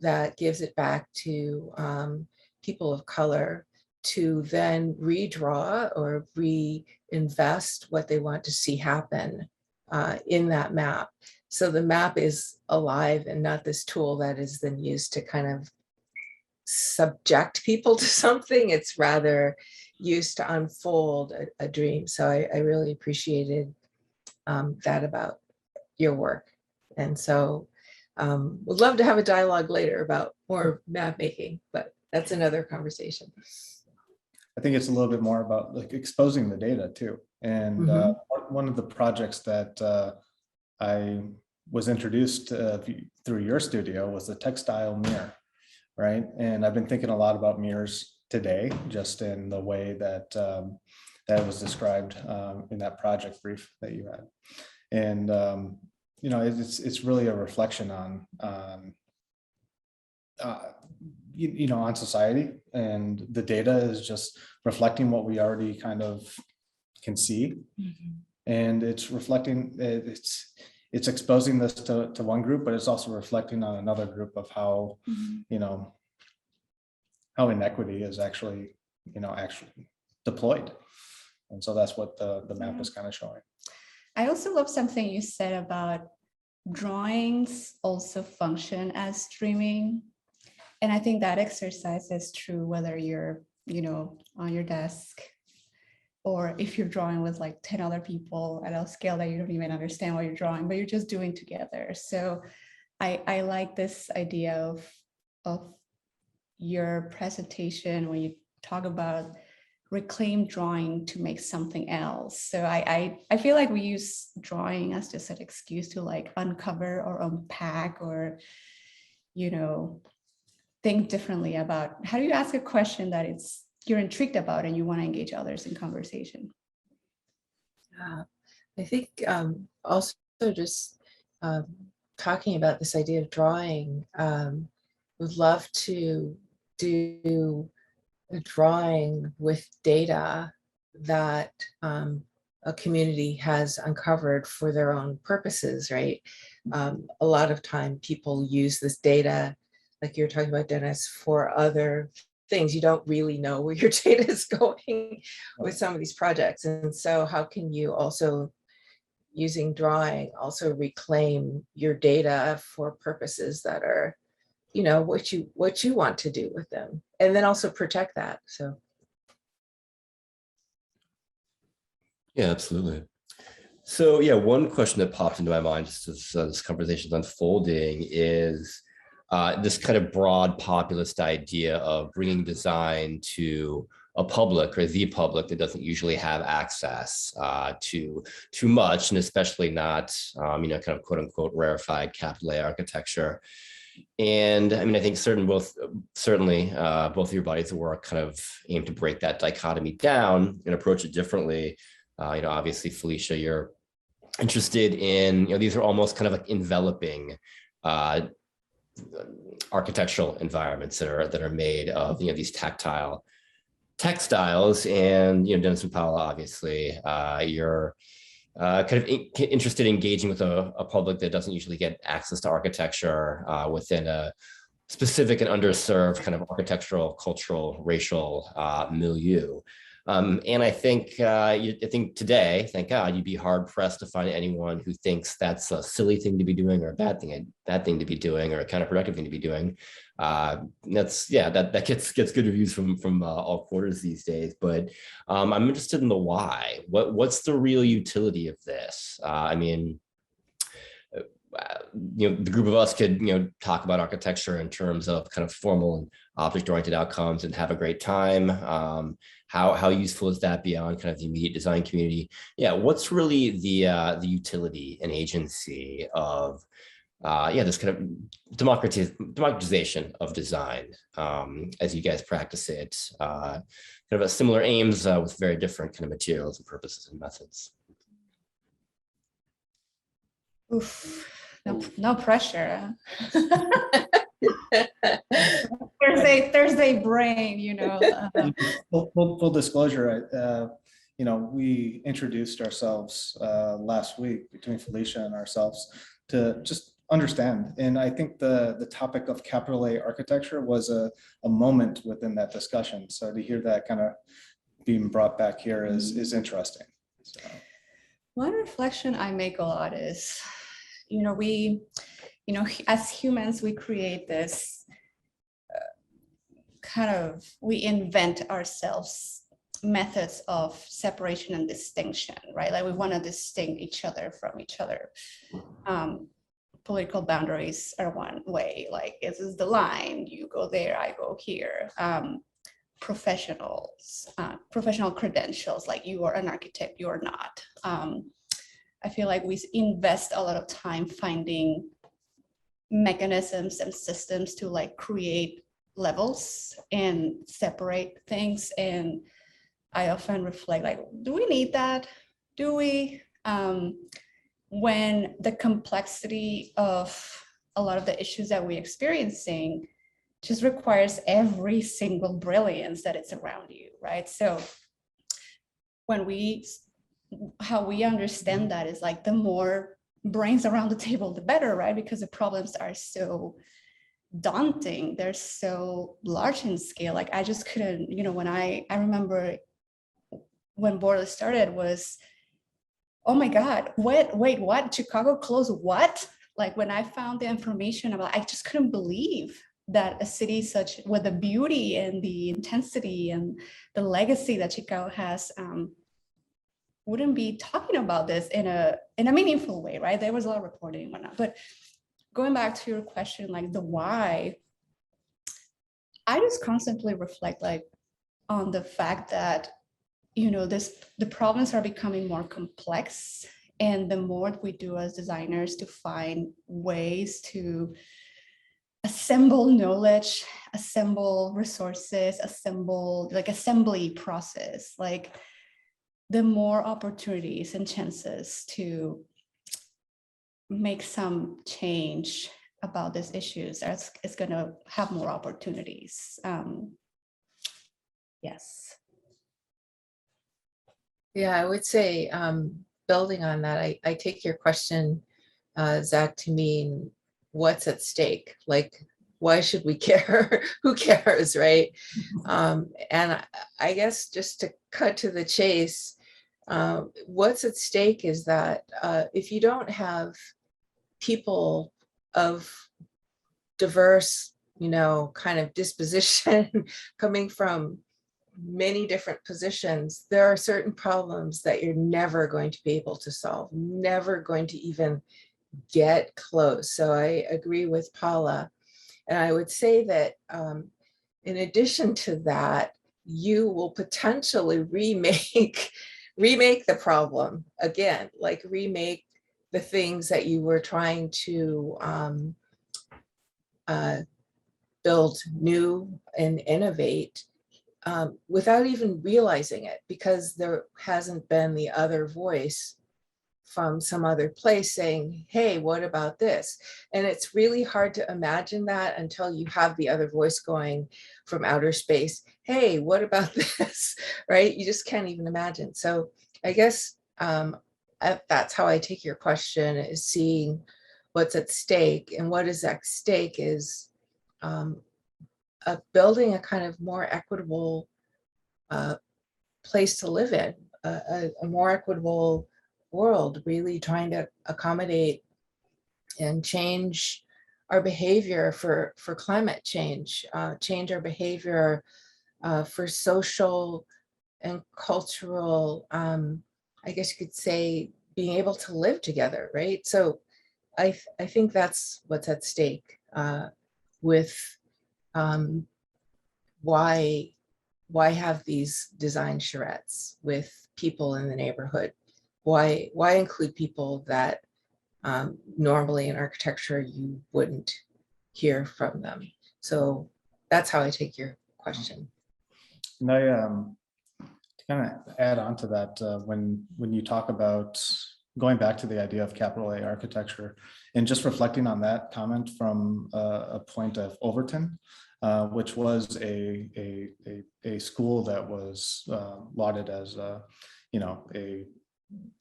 that gives it back to people of color to then redraw or reinvest what they want to see happen in that map. So the map is alive and not this tool that is then used to kind of subject people to something. It's rather used to unfold a dream. So I really appreciated that about your work. And so would love to have a dialogue later about more map making, but that's another conversation. I think it's a little bit more about like exposing the data too. And one of the projects that I was introduced through your studio was the Textile Mirror, right? And I've been thinking a lot about mirrors today, just in the way that that was described in that project brief that you had. And you know, it's really a reflection on you know, on society, and the data is just reflecting what we already kind of can see. And it's reflecting, it's exposing this to one group, but it's also reflecting on another group of how, you know, how inequity is actually, you know, actually deployed. And so that's what the map is kind of showing. I also love something you said about drawings also function as streaming. And I think that exercise is true whether you're, you know, on your desk or if you're drawing with like 10 other people at a scale that you don't even understand what you're drawing, but you're just doing together. So I like this idea of your presentation when you talk about reclaim drawing to make something else. So I feel like we use drawing as just an excuse to like uncover or unpack or, you know, think differently about how do you ask a question that you're intrigued about and you want to engage others in conversation. I think also just talking about this idea of drawing, would love to do a drawing with data that a community has uncovered for their own purposes, right? A lot of time people use this data, like you're talking about, Dennis, for other things. You don't really know where your data is going with some of these projects. And so how can you also, using drawing, also reclaim your data for purposes that are, you know, what you want to do with them, and then also protect that. So yeah, absolutely. So yeah, one question that popped into my mind just as this conversation is unfolding is this kind of broad populist idea of bringing design to a public or the public that doesn't usually have access to too much, and especially not, you know, kind of quote unquote rarefied capital A architecture. And I mean, I think certainly both of your bodies of work kind of aim to break that dichotomy down and approach it differently. You know, obviously, Felecia, you're interested in, you know, these are almost kind of like enveloping architectural environments that are made of, you know, these tactile textiles. And, you know, Dennis and Paola, obviously, you're kind of interested in engaging with a public that doesn't usually get access to architecture within a specific and underserved kind of architectural, cultural, racial milieu. And I think today, thank God, you'd be hard pressed to find anyone who thinks that's a silly thing to be doing or a bad thing to be doing or a counterproductive thing to be doing. That gets good reviews from all quarters these days. But I'm interested in the why. What's the real utility of this? I mean, you know, the group of us could, you know, talk about architecture in terms of kind of formal and object-oriented outcomes and have a great time. How useful is that beyond kind of the immediate design community? Yeah, what's really the utility and agency of this kind of democratization of design as you guys practice it? Kind of a similar aims with very different kind of materials and purposes and methods. Oof. No pressure. Thursday brain, you know. Full disclosure, you know, we introduced ourselves last week between Felecia and ourselves to just understand. And I think the topic of capital A architecture was a moment within that discussion. So to hear that kind of being brought back here is interesting. So. One reflection I make a lot is, as humans, we create this we invent ourselves methods of separation and distinction, right? Like we want to distinct each other from each other. Political boundaries are one way, like this is the line, you go there, I go here. Professional credentials, like you are an architect, you're not. I feel like we invest a lot of time finding mechanisms and systems to like create levels and separate things. And I often reflect, like, do we need that? Do we? When the complexity of a lot of the issues that we're experiencing just requires every single brilliance that is around you, right? So how we understand that is like the more brains around the table, the better, right? Because the problems are so daunting. They're so large in scale. Like I just couldn't, when I remember when Borderless started was, oh my God, wait, what? Chicago closed what? Like when I found the information about, I just couldn't believe that a city such with the beauty and the intensity and the legacy that Chicago has wouldn't be talking about this in a meaningful way, right? There was a lot of reporting and whatnot. But going back to your question, like the why, I just constantly reflect like on the fact that the problems are becoming more complex, and the more we do as designers to find ways to assemble knowledge, assemble resources, assembly process, like the more opportunities and chances to make some change about these issues. It's going to have more opportunities. Yes. Yeah, I would say, building on that, I take your question, Zach, to mean what's at stake? Like, why should we care? Who cares, right? And I guess just to cut to the chase, what's at stake is that if you don't have people of diverse, kind of disposition coming from many different positions, there are certain problems that you're never going to be able to solve, never going to even get close. So I agree with Paola. And I would say that in addition to that, you will potentially remake the problem again, like remake the things that you were trying to build new and innovate without even realizing it, because there hasn't been the other voice from some other place saying, hey, what about this? And it's really hard to imagine that until you have the other voice going from outer space, hey, what about this, right? You just can't even imagine. So I guess that's how I take your question, is seeing what's at stake. And what is at stake is building a kind of more equitable place to live in, a more equitable world, really trying to accommodate and change our behavior for climate change, change our behavior for social and cultural, I guess you could say, being able to live together, right? So I think that's what's at stake with why have these design charrettes with people in the neighborhood? Why include people that normally in architecture you wouldn't hear from them? So that's how I take your question. And I to kind of add on to that, when you talk about going back to the idea of capital A architecture, and just reflecting on that comment from a point of Overton, which was a school that was lauded as a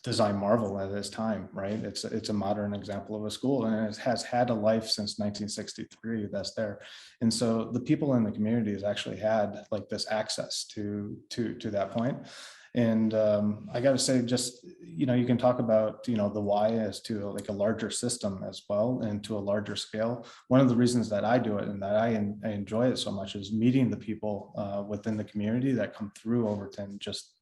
design marvel at its time, right? It's a modern example of a school, and it has had a life since 1963 that's there. And so the people in the community has actually had like this access to that point. And I got to say, just, you know, you can talk about, you know, the why as to like a larger system as well, and to a larger scale. One of the reasons that I do it and that I enjoy it so much is meeting the people within the community that come through Overton just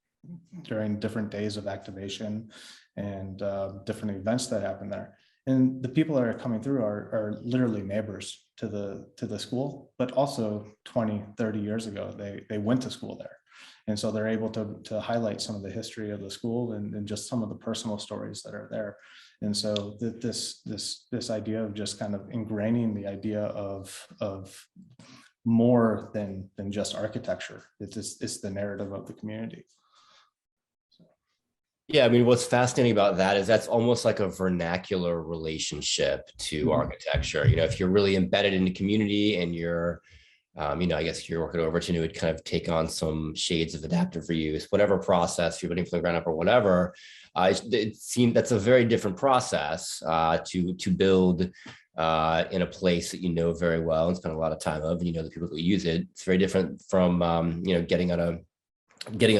during different days of activation and different events that happen there. And the people that are coming through are literally neighbors to the school, but also 20, 30 years ago, they went to school there. And so they're able to highlight some of the history of the school and just some of the personal stories that are there. And so this idea of just kind of ingraining the idea of more than just architecture, it's the narrative of the community. Yeah, I mean, what's fascinating about that is that's almost like a vernacular relationship to architecture. You know, if you're really embedded in the community and you're, you know, I guess you're working Overton, it would kind of take on some shades of adaptive reuse, whatever process you're putting from the ground up or whatever. It seemed that's a very different process to build in a place that you know very well and spend a lot of time of, and you know the people who use it. It's very different from you know, getting on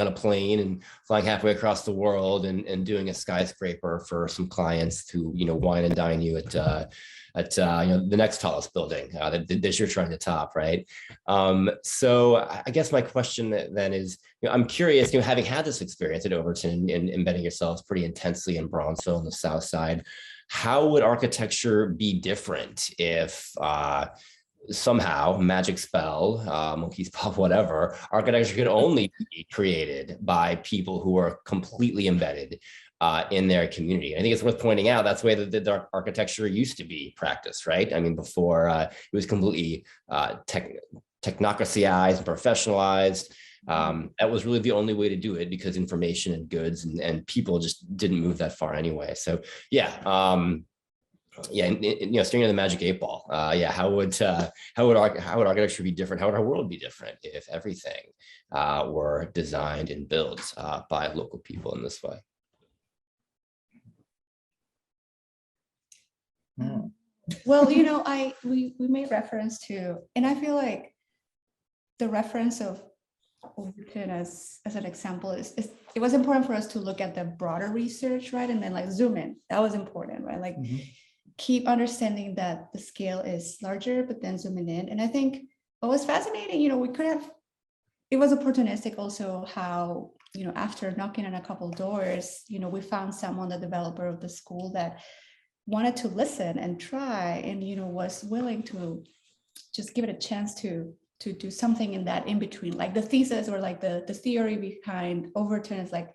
a plane and flying halfway across the world and doing a skyscraper for some clients who, you know, wine and dine you at you know, the next tallest building that you're trying to top, right? So I guess my question then is, you know, I'm curious, you know, having had this experience at Overton and embedding yourselves pretty intensely in Bronzeville on the south side, how would architecture be different if somehow magic spell, monkeys pop, whatever, architecture could only be created by people who are completely embedded in their community? I think it's worth pointing out that's the way that the architecture used to be practiced, right? I mean, before it was completely technocracyized and professionalized. That was really the only way to do it because information and goods and people just didn't move that far anyway. So yeah. Yeah, and, you know, staring at the magic 8-ball. Yeah, how would architecture be different? How would our world be different if everything were designed and built by local people in this way? Well, you know, we made reference to, and I feel like the reference of Overton as an example is it was important for us to look at the broader research, right, and then like zoom in. That was important, right? Like. Keep understanding that the scale is larger, but then zooming in. And I think what was fascinating, you know, it was opportunistic also how, you know, after knocking on a couple doors, you know, we found someone, the developer of the school, that wanted to listen and try and, you know, was willing to just give it a chance to do something in that in between, like the thesis or like the theory behind Overton is like,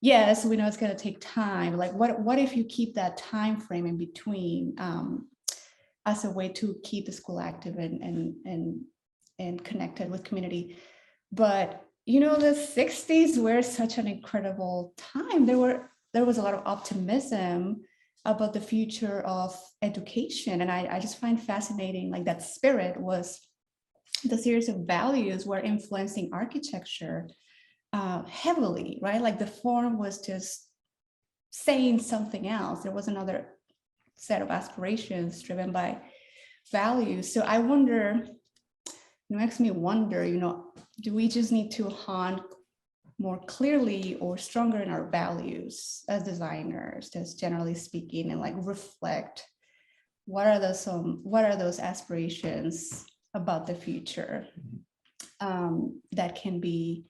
yes, we know it's going to take time. Like, what if you keep that time frame in between as a way to keep the school active and connected with community? But you know, the 60s were such an incredible time. There was a lot of optimism about the future of education, and I just find fascinating. Like that spirit was the series of values were influencing architecture. Heavily, right? Like the form was just saying something else. There was another set of aspirations driven by values. So I wonder, it makes me wonder, you know, do we just need to hone more clearly or stronger in our values as designers, just generally speaking, and like reflect what are those aspirations about the future that can be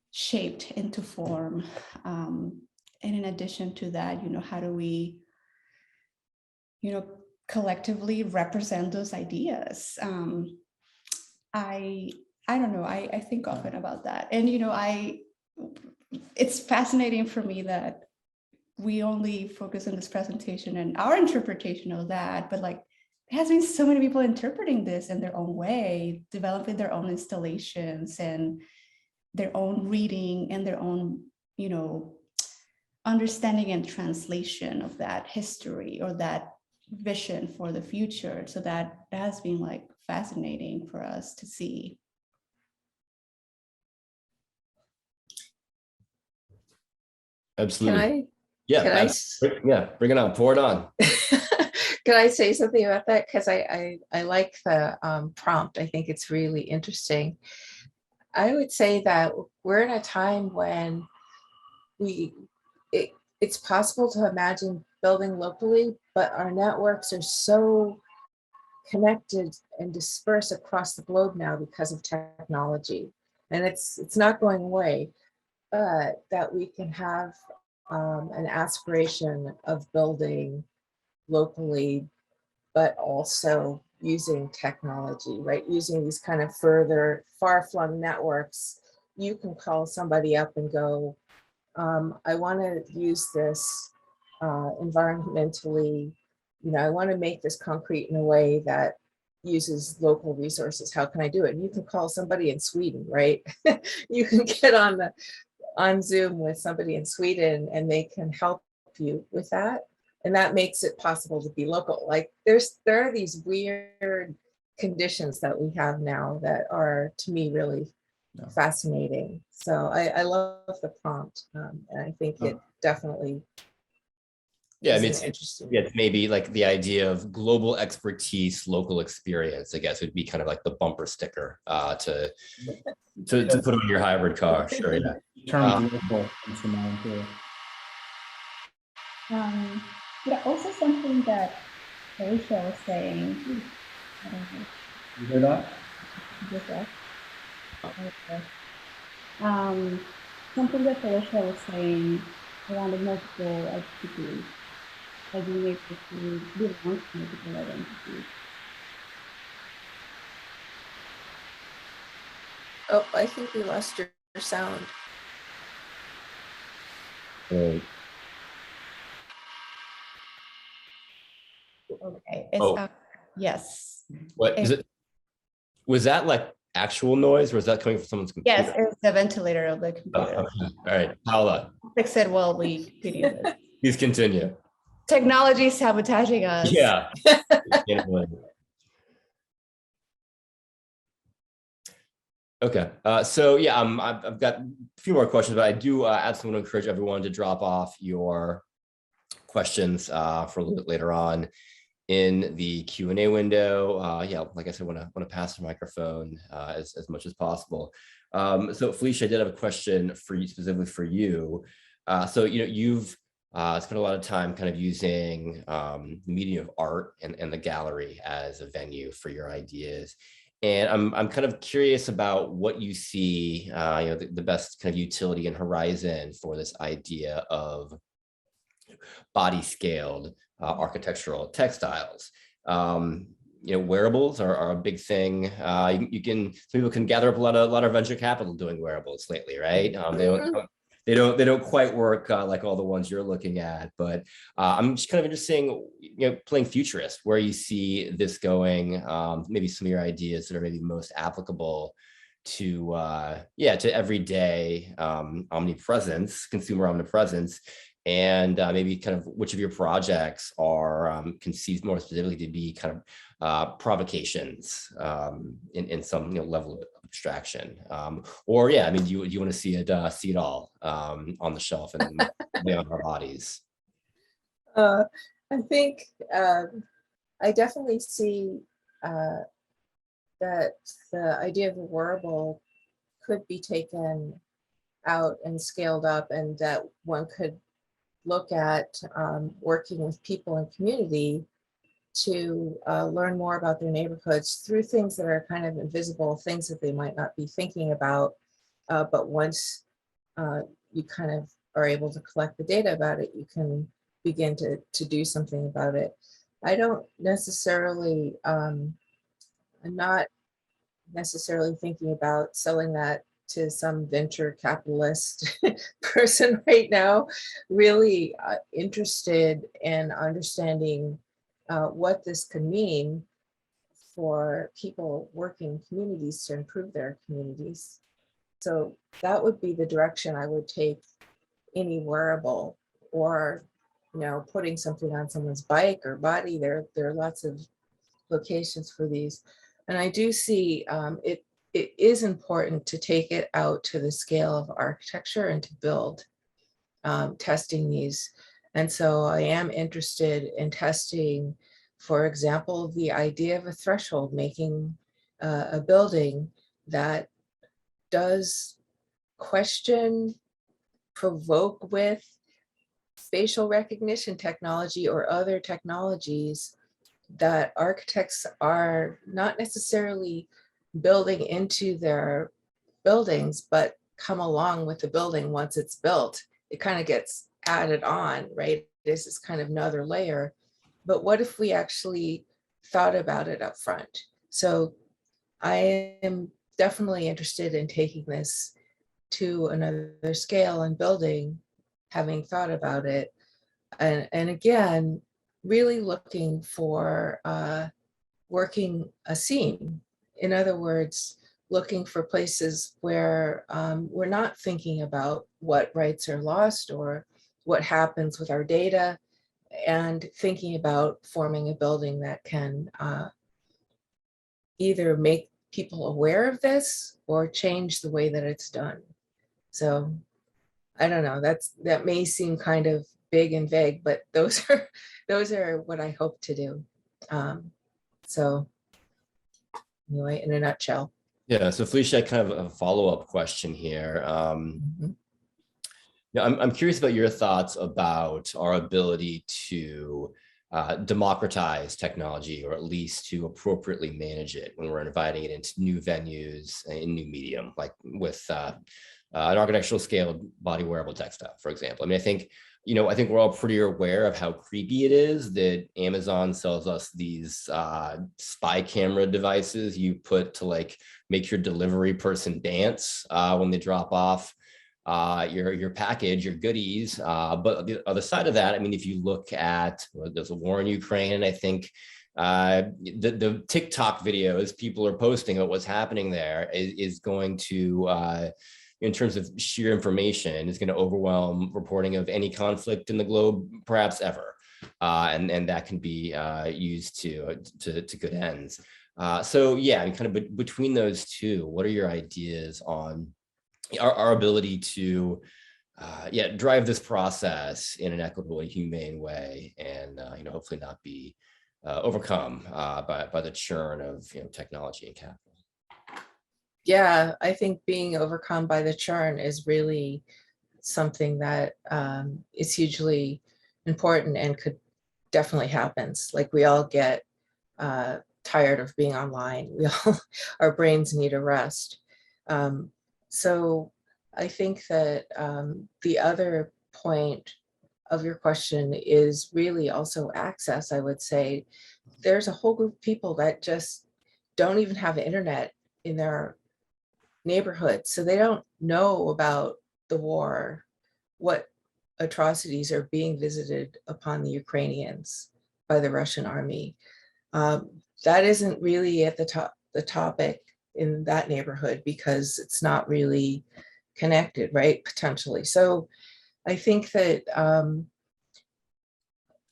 shaped into form, and in addition to that, you know, how do we, you know, collectively represent those ideas? I don't know. I think often about that, and you know, it's fascinating for me that we only focus on this presentation and our interpretation of that, but like there has been so many people interpreting this in their own way, developing their own installations and their own reading and their own, you know, understanding and translation of that history or that vision for the future. So that has been like fascinating for us to see. Absolutely. Can I Bring it on, pour it on. can I say something about that? Because I like the prompt. I think it's really interesting. I would say that we're in a time when it's possible to imagine building locally, but our networks are so connected and dispersed across the globe now because of technology. And it's not going away, but that we can have an aspiration of building locally, but also using technology, right? Using these kind of far-flung networks. You can call somebody up and go, I want to use this environmentally, I want to make this concrete in a way that uses local resources. How can I do it? And you can call somebody in Sweden, right? You can get on Zoom with somebody in Sweden and they can help you with that. And that makes it possible to be local. Like there are these weird conditions that we have now that are, to me, really fascinating. So I love the prompt, and I think it definitely it's maybe like the idea of global expertise, local experience, I guess would be kind of like the bumper sticker to put on your hybrid car. Sure, yeah. Also something that Felecia was saying. You hear that? Something that Felecia was saying around the multiple identities, like being able to belong to multiple identities. Oh, I think we lost your sound. Okay. Yes. What is it? Was that like actual noise, or is that coming from someone's computer? Yes, it's the ventilator of the computer. Okay. All right, Paola. Fix it while we continue this. Please continue. Technology sabotaging us. Yeah. Okay. So yeah, I've got a few more questions, but I do absolutely want to encourage everyone to drop off your questions for a little bit later on in the Q&A window. Like I said, want to pass the microphone as much as possible. So Felecia, I did have a question for you, specifically for you. So you've spent a lot of time kind of using the medium of art and the gallery as a venue for your ideas. And I'm kind of curious about what you see, the best kind of utility and horizon for this idea of body scaled architectural textiles. Wearables are a big thing. Some people can gather up a lot of venture capital doing wearables lately, right? They don't quite work like all the ones you're looking at, but I'm just kind of interested in, playing futurist, where you see this going, maybe some of your ideas that are maybe most applicable to everyday omnipresence, consumer omnipresence, and maybe kind of which of your projects are conceived more specifically to be kind of provocations in some level of abstraction, or do you want to see it all on the shelf and on our bodies? I think I definitely see that the idea of a wearable could be taken out and scaled up, and that one could look at working with people in community to learn more about their neighborhoods through things that are kind of invisible, things that they might not be thinking about. But once you kind of are able to collect the data about it, you can begin to do something about it. I don't necessarily, I'm not necessarily thinking about selling that to some venture capitalist person right now, really interested in understanding what this could mean for people working in communities to improve their communities. So that would be the direction I would take any wearable, or putting something on someone's bike or body. There are lots of locations for these. And I do see it is important to take it out to the scale of architecture and to build. testing these. And so I am interested in testing, for example, the idea of a threshold, making a building that does question, provoke with facial recognition technology or other technologies that architects are not necessarily building into their buildings, but come along with the building once it's built. It kind of gets added on, right? This is kind of another layer. But what if we actually thought about it up front? So I am definitely interested in taking this to another scale and building, having thought about it. And again, really looking for working a scene. In other words, looking for places where we're not thinking about what rights are lost or what happens with our data, and thinking about forming a building that can either make people aware of this or change the way that it's done. So I don't know, that may seem kind of big and vague, but those are what I hope to do. So anyway, in a nutshell. Yeah, so Felecia, kind of a follow-up question here. I'm curious about your thoughts about our ability to democratize technology, or at least to appropriately manage it when we're inviting it into new venues in new medium, like with an architectural scale body wearable textile, for example. I mean, I think we're all pretty aware of how creepy it is that Amazon sells us these spy camera devices you put to like make your delivery person dance when they drop off your package, your goodies. But the other side of that, I mean, if you look at, there's a war in Ukraine, and I think the TikTok videos people are posting about what's happening there is going to, in terms of sheer information, is going to overwhelm reporting of any conflict in the globe, perhaps ever. And that can be used to good ends. So yeah, and kind of between those two, what are your ideas on our ability to drive this process in an equitable and humane way, and hopefully not be overcome by the churn of technology and capital? Yeah, I think being overcome by the churn is really something that is hugely important and could definitely happens. Like, we all get tired of being online. We all, our brains need a rest. So I think that the other point of your question is really also access. I would say there's a whole group of people that just don't even have internet in their neighborhood, so they don't know about the war, what atrocities are being visited upon the Ukrainians by the Russian army. That isn't really at the topic in that neighborhood, because it's not really connected, right? Potentially. So I think that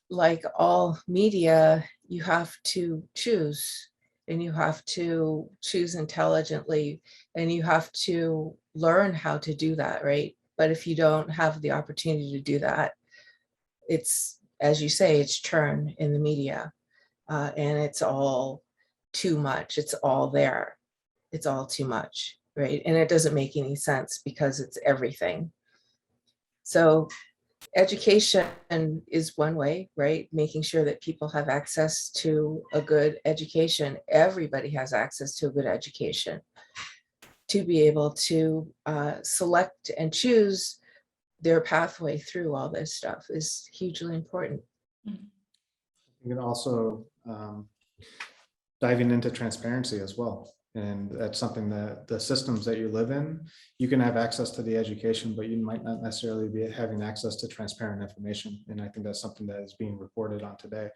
like all media, you have to choose, and you have to choose intelligently, and you have to learn how to do that, right? But if you don't have the opportunity to do that, it's, as you say, it's churn in the media, and it's all too much. It's all there. It's all too much, right? And it doesn't make any sense because it's everything. So education is one way, right? Making sure that people have access to a good education. Everybody has access to a good education to be able to select and choose their pathway through all this stuff is hugely important. You can also diving into transparency as well. And that's something that the systems that you live in, you can have access to the education, but you might not necessarily be having access to transparent information. And I think that's something that is being reported on today.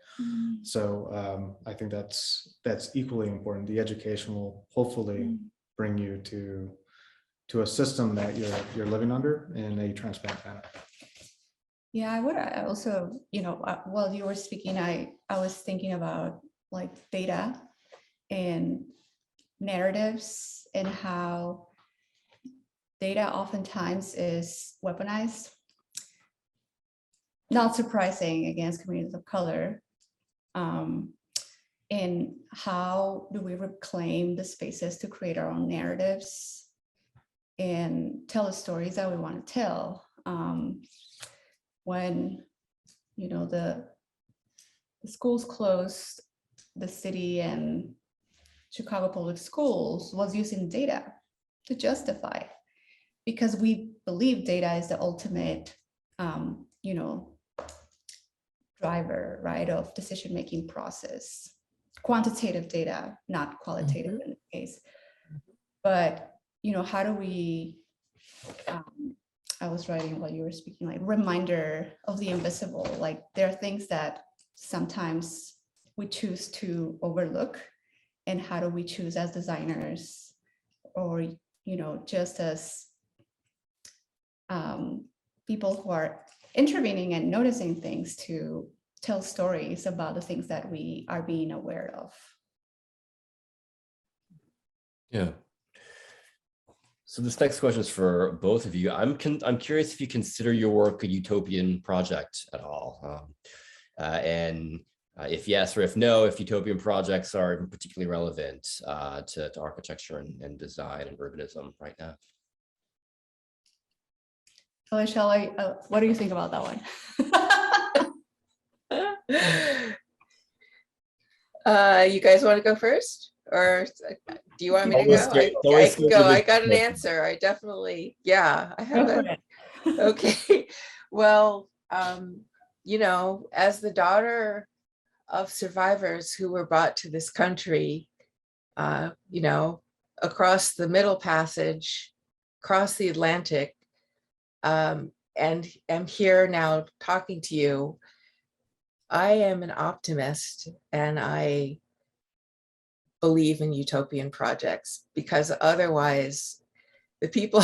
So I think that's equally important. The education will hopefully bring you to a system that you're living under in a transparent manner. Yeah, I would also, while you were speaking, I was thinking about like data and narratives, and how data oftentimes is weaponized. not surprising against communities of color. And how do we reclaim the spaces to create our own narratives and tell the stories that we want to tell? When, you know, the schools closed, the city and Chicago Public Schools was using data to justify, because we believe data is the ultimate, you know, driver, right, of decision-making process. Quantitative data, not qualitative in this case. But, you know, how do we, I was writing while you were speaking, like reminder of the invisible. Like there are things that sometimes we choose to overlook, and how do we choose as designers, or, you know, just as people who are intervening and noticing things, to tell stories about the things that we are being aware of. Yeah. So this next question is for both of you. I'm curious if you consider your work a utopian project at all, and if yes or if no, if utopian projects are even particularly relevant to architecture and design and urbanism right now. Felecia, what do you think about that one? You guys want to go first, or do you want me to go? I can go. I got an answer. I definitely, yeah, I have it. Okay. Well, you know, as the daughter of survivors who were brought to this country, you know, across the Middle Passage, across the Atlantic, and am here now talking to you, I am an optimist, and I believe in utopian projects, because otherwise the people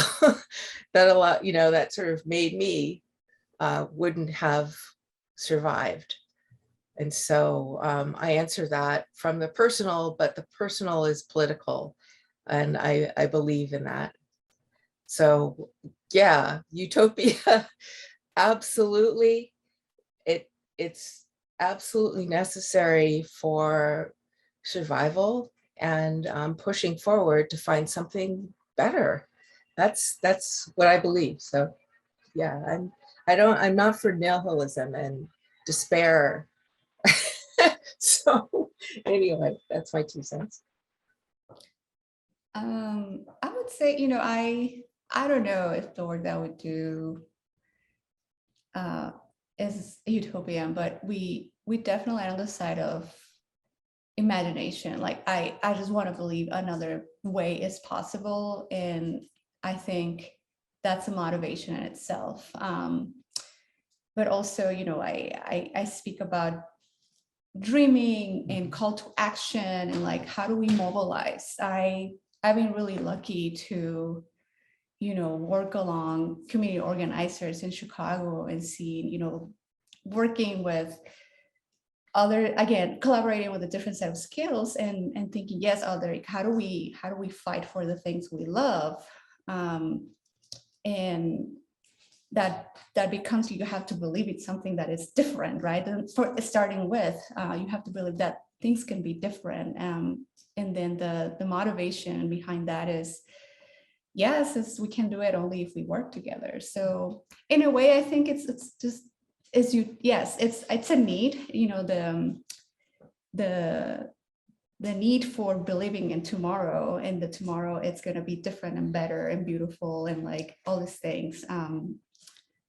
that that sort of made me wouldn't have survived. And so I answer that from the personal, but the personal is political, and I believe in that. So yeah, utopia, absolutely. It's absolutely necessary for survival, and pushing forward to find something better. That's what I believe. So yeah, I'm not for nihilism and despair. So anyway, that's my 2 cents. I would say, you know, I don't know if the work that I would do is utopian, but we definitely are on the side of imagination. Like I just want to believe another way is possible, and I think that's a motivation in itself. But also, you know, I speak about dreaming and call to action, and like, how do we mobilize? I've been really lucky to, you know, work along community organizers in Chicago and seeing, you know, working with other, again, collaborating with a different set of skills, and thinking, yes, how do we fight for the things we love? And that becomes, you have to believe it's something that is different, right? And starting with, you have to believe that things can be different. And then the motivation behind that is, yes, we can do it only if we work together. So in a way, I think it's a need, you know, the need for believing in tomorrow, and the tomorrow it's going to be different and better and beautiful and like all these things.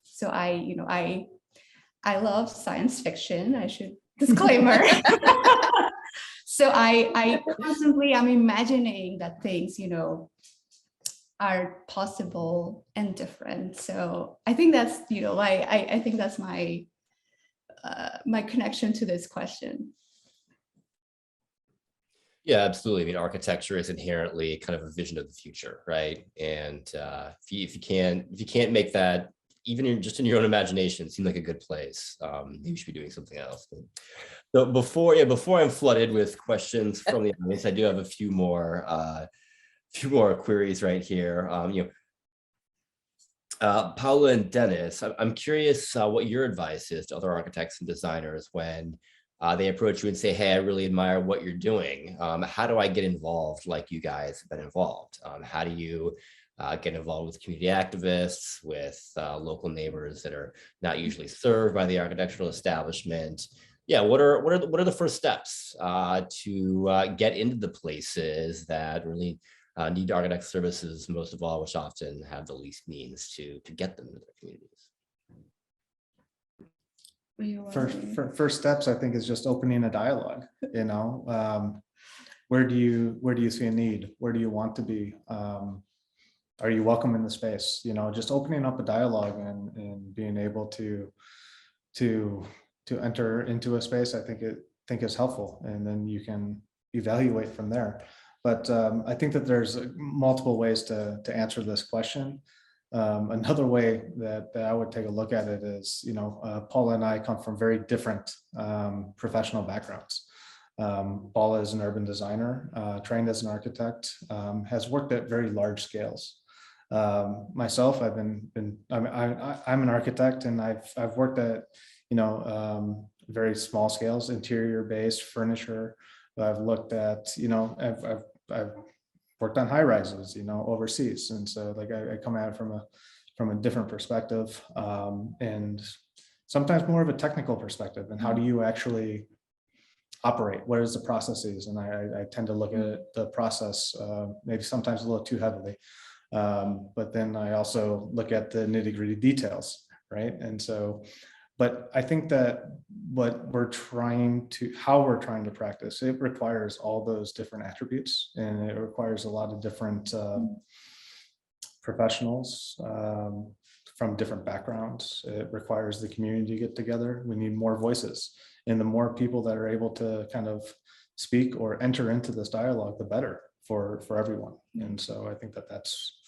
So I love science fiction. I should disclaimer. So I constantly am imagining that things, you know, are possible and different. So I think that's, you know, I think that's my my connection to this question. Yeah, absolutely. I mean, architecture is inherently kind of a vision of the future, right? And if you can't make that, even just in your own imagination, seem like a good place, you should be doing something else. So before I'm flooded with questions from the audience, I do have a few more queries right here. You know, Paola and Dennis, I'm curious what your advice is to other architects and designers when they approach you and say, hey, I really admire what you're doing. How do I get involved like you guys have been involved? How do you get involved with community activists, with local neighbors that are not usually served by the architectural establishment? Yeah, what are the first steps to get into the places that really need architect services most of all, which often have the least means to get them into their communities? First steps, I think, is just opening a dialogue. You know, where do you see a need? Where do you want to be? Are you welcome in the space? You know, just opening up a dialogue and being able to enter into a space, I think is helpful, and then you can evaluate from there. But I think that there's multiple ways to answer this question. Another way that I would take a look at it is, you know, Paula and I come from very different professional backgrounds. Paula is an urban designer, trained as an architect, has worked at very large scales. Myself, I'm an architect, and I've worked at, you know, very small scales, interior based furniture. I've looked at, you know, I've worked on high rises, you know, overseas, and so like I come at it from a different perspective, and sometimes more of a technical perspective. And how do you actually operate? What is the processes? And I tend to look at the process maybe sometimes a little too heavily, but then I also look at the nitty-gritty details, right? And so, but I think that how we're trying to practice, it requires all those different attributes, and it requires a lot of different professionals from different backgrounds. It requires the community to get together. We need more voices, and the more people that are able to kind of speak or enter into this dialogue, the better for everyone. And so I think that's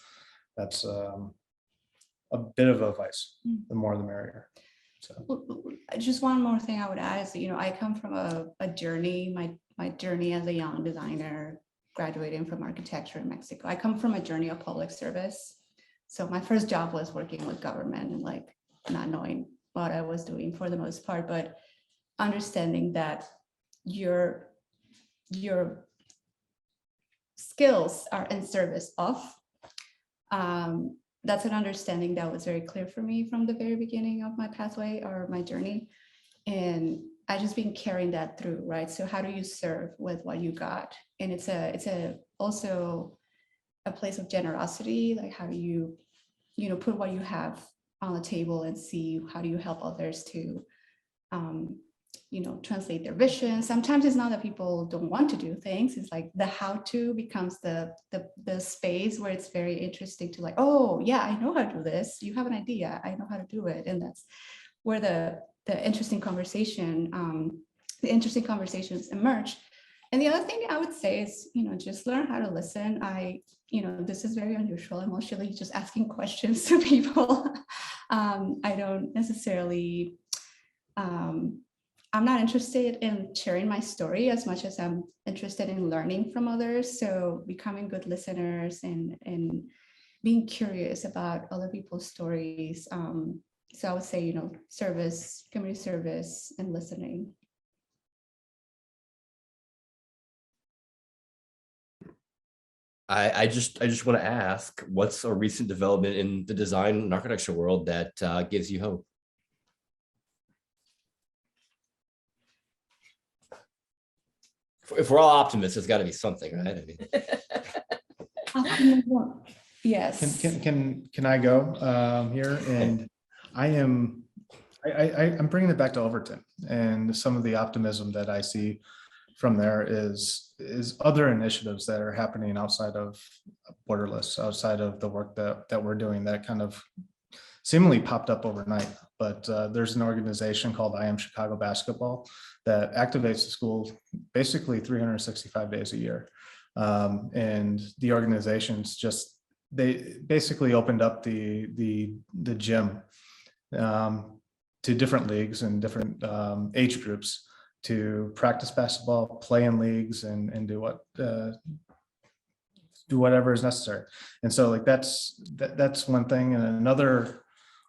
a bit of advice. The more the merrier. So just one more thing I would add is, you know, I come from a journey, my journey as a young designer, graduating from architecture in Mexico. I come from a journey of public service. So my first job was working with government and like not knowing what I was doing for the most part, but understanding that your skills are in service of. That's an understanding that was very clear for me from the very beginning of my pathway or my journey. And I just been carrying that through, right? So how do you serve with what you got? And it's also a place of generosity. Like, how do you know, put what you have on the table and see how do you help others to, you know, translate their vision. Sometimes it's not that people don't want to do things. It's like the how-to becomes the space where it's very interesting to like, oh yeah, I know how to do this. You have an idea, I know how to do it. And that's where the interesting conversations emerge. And the other thing I would say is, you know, just learn how to listen. You know, this is very unusual. I'm usually just asking questions to people. I don't necessarily, I'm not interested in sharing my story as much as I'm interested in learning from others. So becoming good listeners and being curious about other people's stories. So I would say, you know, service, community service, and listening. I just want to ask, what's a recent development in the design and architecture world that gives you hope? If we're all optimists, it's got to be something, right? I mean, yes. Can I go here? And I'm bringing it back to Overton, and some of the optimism that I see from there is other initiatives that are happening outside of Borderless, outside of the work that we're doing, that kind of seemingly popped up overnight. But there's an organization called I Am Chicago Basketball that activates the school basically 365 days a year. And the organizations they basically opened up the gym to different leagues and different age groups to practice basketball, play in leagues, and do what do whatever is necessary. And so like that's one thing. And another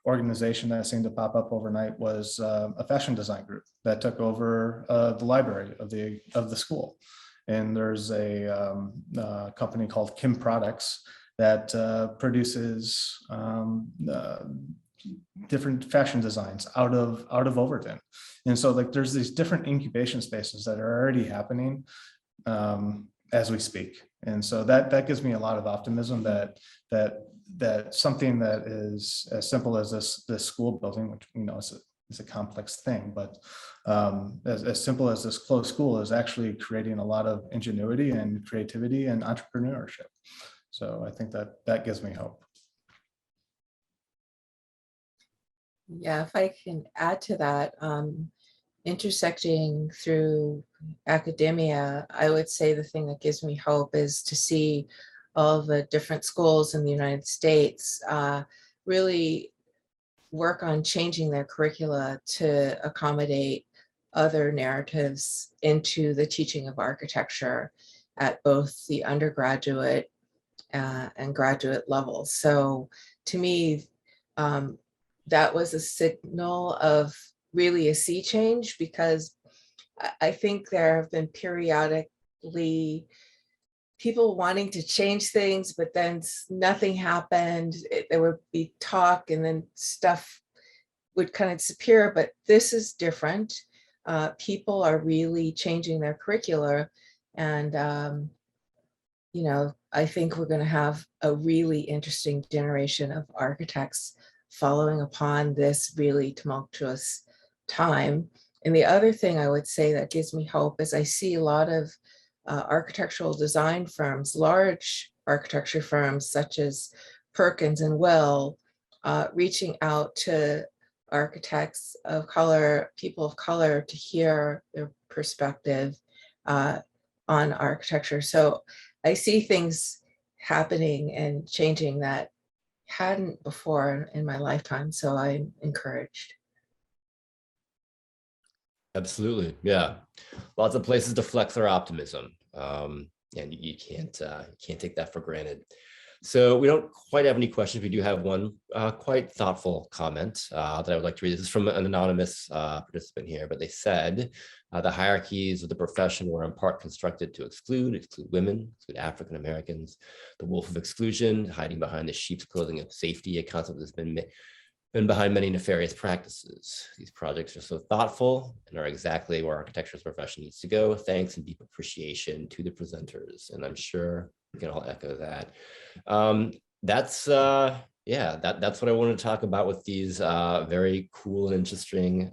organization that seemed to pop up overnight was a fashion design group that took over the library of the school. And there's a company called Kim Products that produces different fashion designs out of Overton. And so like there's these different incubation spaces that are already happening as we speak. And so that gives me a lot of optimism that something that is as simple as this school building, which is a complex thing, but as simple as this closed school is actually creating a lot of ingenuity and creativity and entrepreneurship. So I think that gives me hope. Yeah, if I can add to that, intersecting through academia, I would say the thing that gives me hope is to see all the different schools in the United States really work on changing their curricula to accommodate other narratives into the teaching of architecture at both the undergraduate and graduate levels. So to me, that was a signal of really a sea change, because I think there have been periodically people wanting to change things, but then nothing happened. There would be talk and then stuff would kind of disappear, but this is different. People are really changing their curricula, and I think we're going to have a really interesting generation of architects following upon this really tumultuous time. And the other thing I would say that gives me hope is I see a lot of architectural design firms, large architecture firms such as Perkins and Will, reaching out to architects of color, people of color, to hear their perspective on architecture. So I see things happening and changing that hadn't before in my lifetime. So I'm encouraged. Absolutely. Yeah. Lots of places to flex our optimism. And you can't take that for granted. So we don't quite have any questions. We do have one quite thoughtful comment that I would like to read. This is from an anonymous participant here, but they said the hierarchies of the profession were in part constructed to exclude women, exclude African Americans, the wolf of exclusion, hiding behind the sheep's clothing of safety, a concept that's been behind many nefarious practices. These projects are so thoughtful and are exactly where architecture's profession needs to go. Thanks and deep appreciation to the presenters. And I'm sure we can all echo that. That's what I wanted to talk about with these very cool and interesting,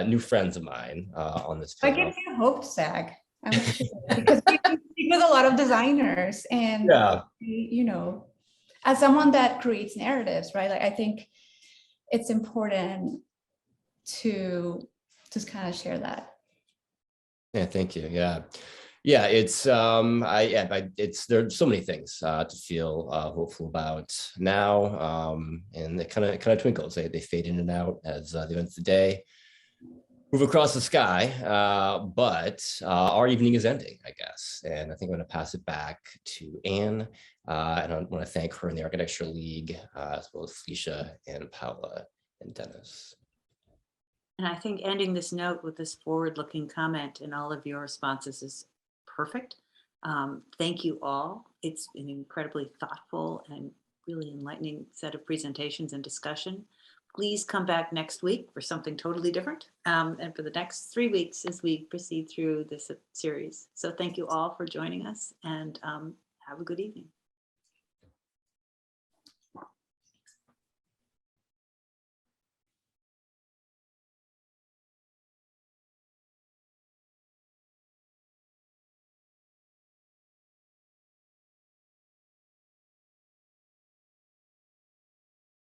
new friends of mine on this That panel. gives you hope, Zach. I'm sure, because we speak with a lot of designers, and as someone that creates narratives, right? Like I think it's important to just kind of share that. Yeah, thank you. Yeah, it's there's so many things to feel hopeful about now, and it kind of twinkles. They fade in and out as the events of the day move across the sky, but our evening is ending, I guess, and I think I'm going to pass it back to Anne, and I want to thank her in the Architecture League, as well as Felecia and Paola and Dennis. And I think ending this note with this forward-looking comment in all of your responses is perfect. Thank you all. It's an incredibly thoughtful and really enlightening set of presentations and discussion. Please come back next week for something totally different, and for the next 3 weeks as we proceed through this series. So thank you all for joining us, and have a good evening.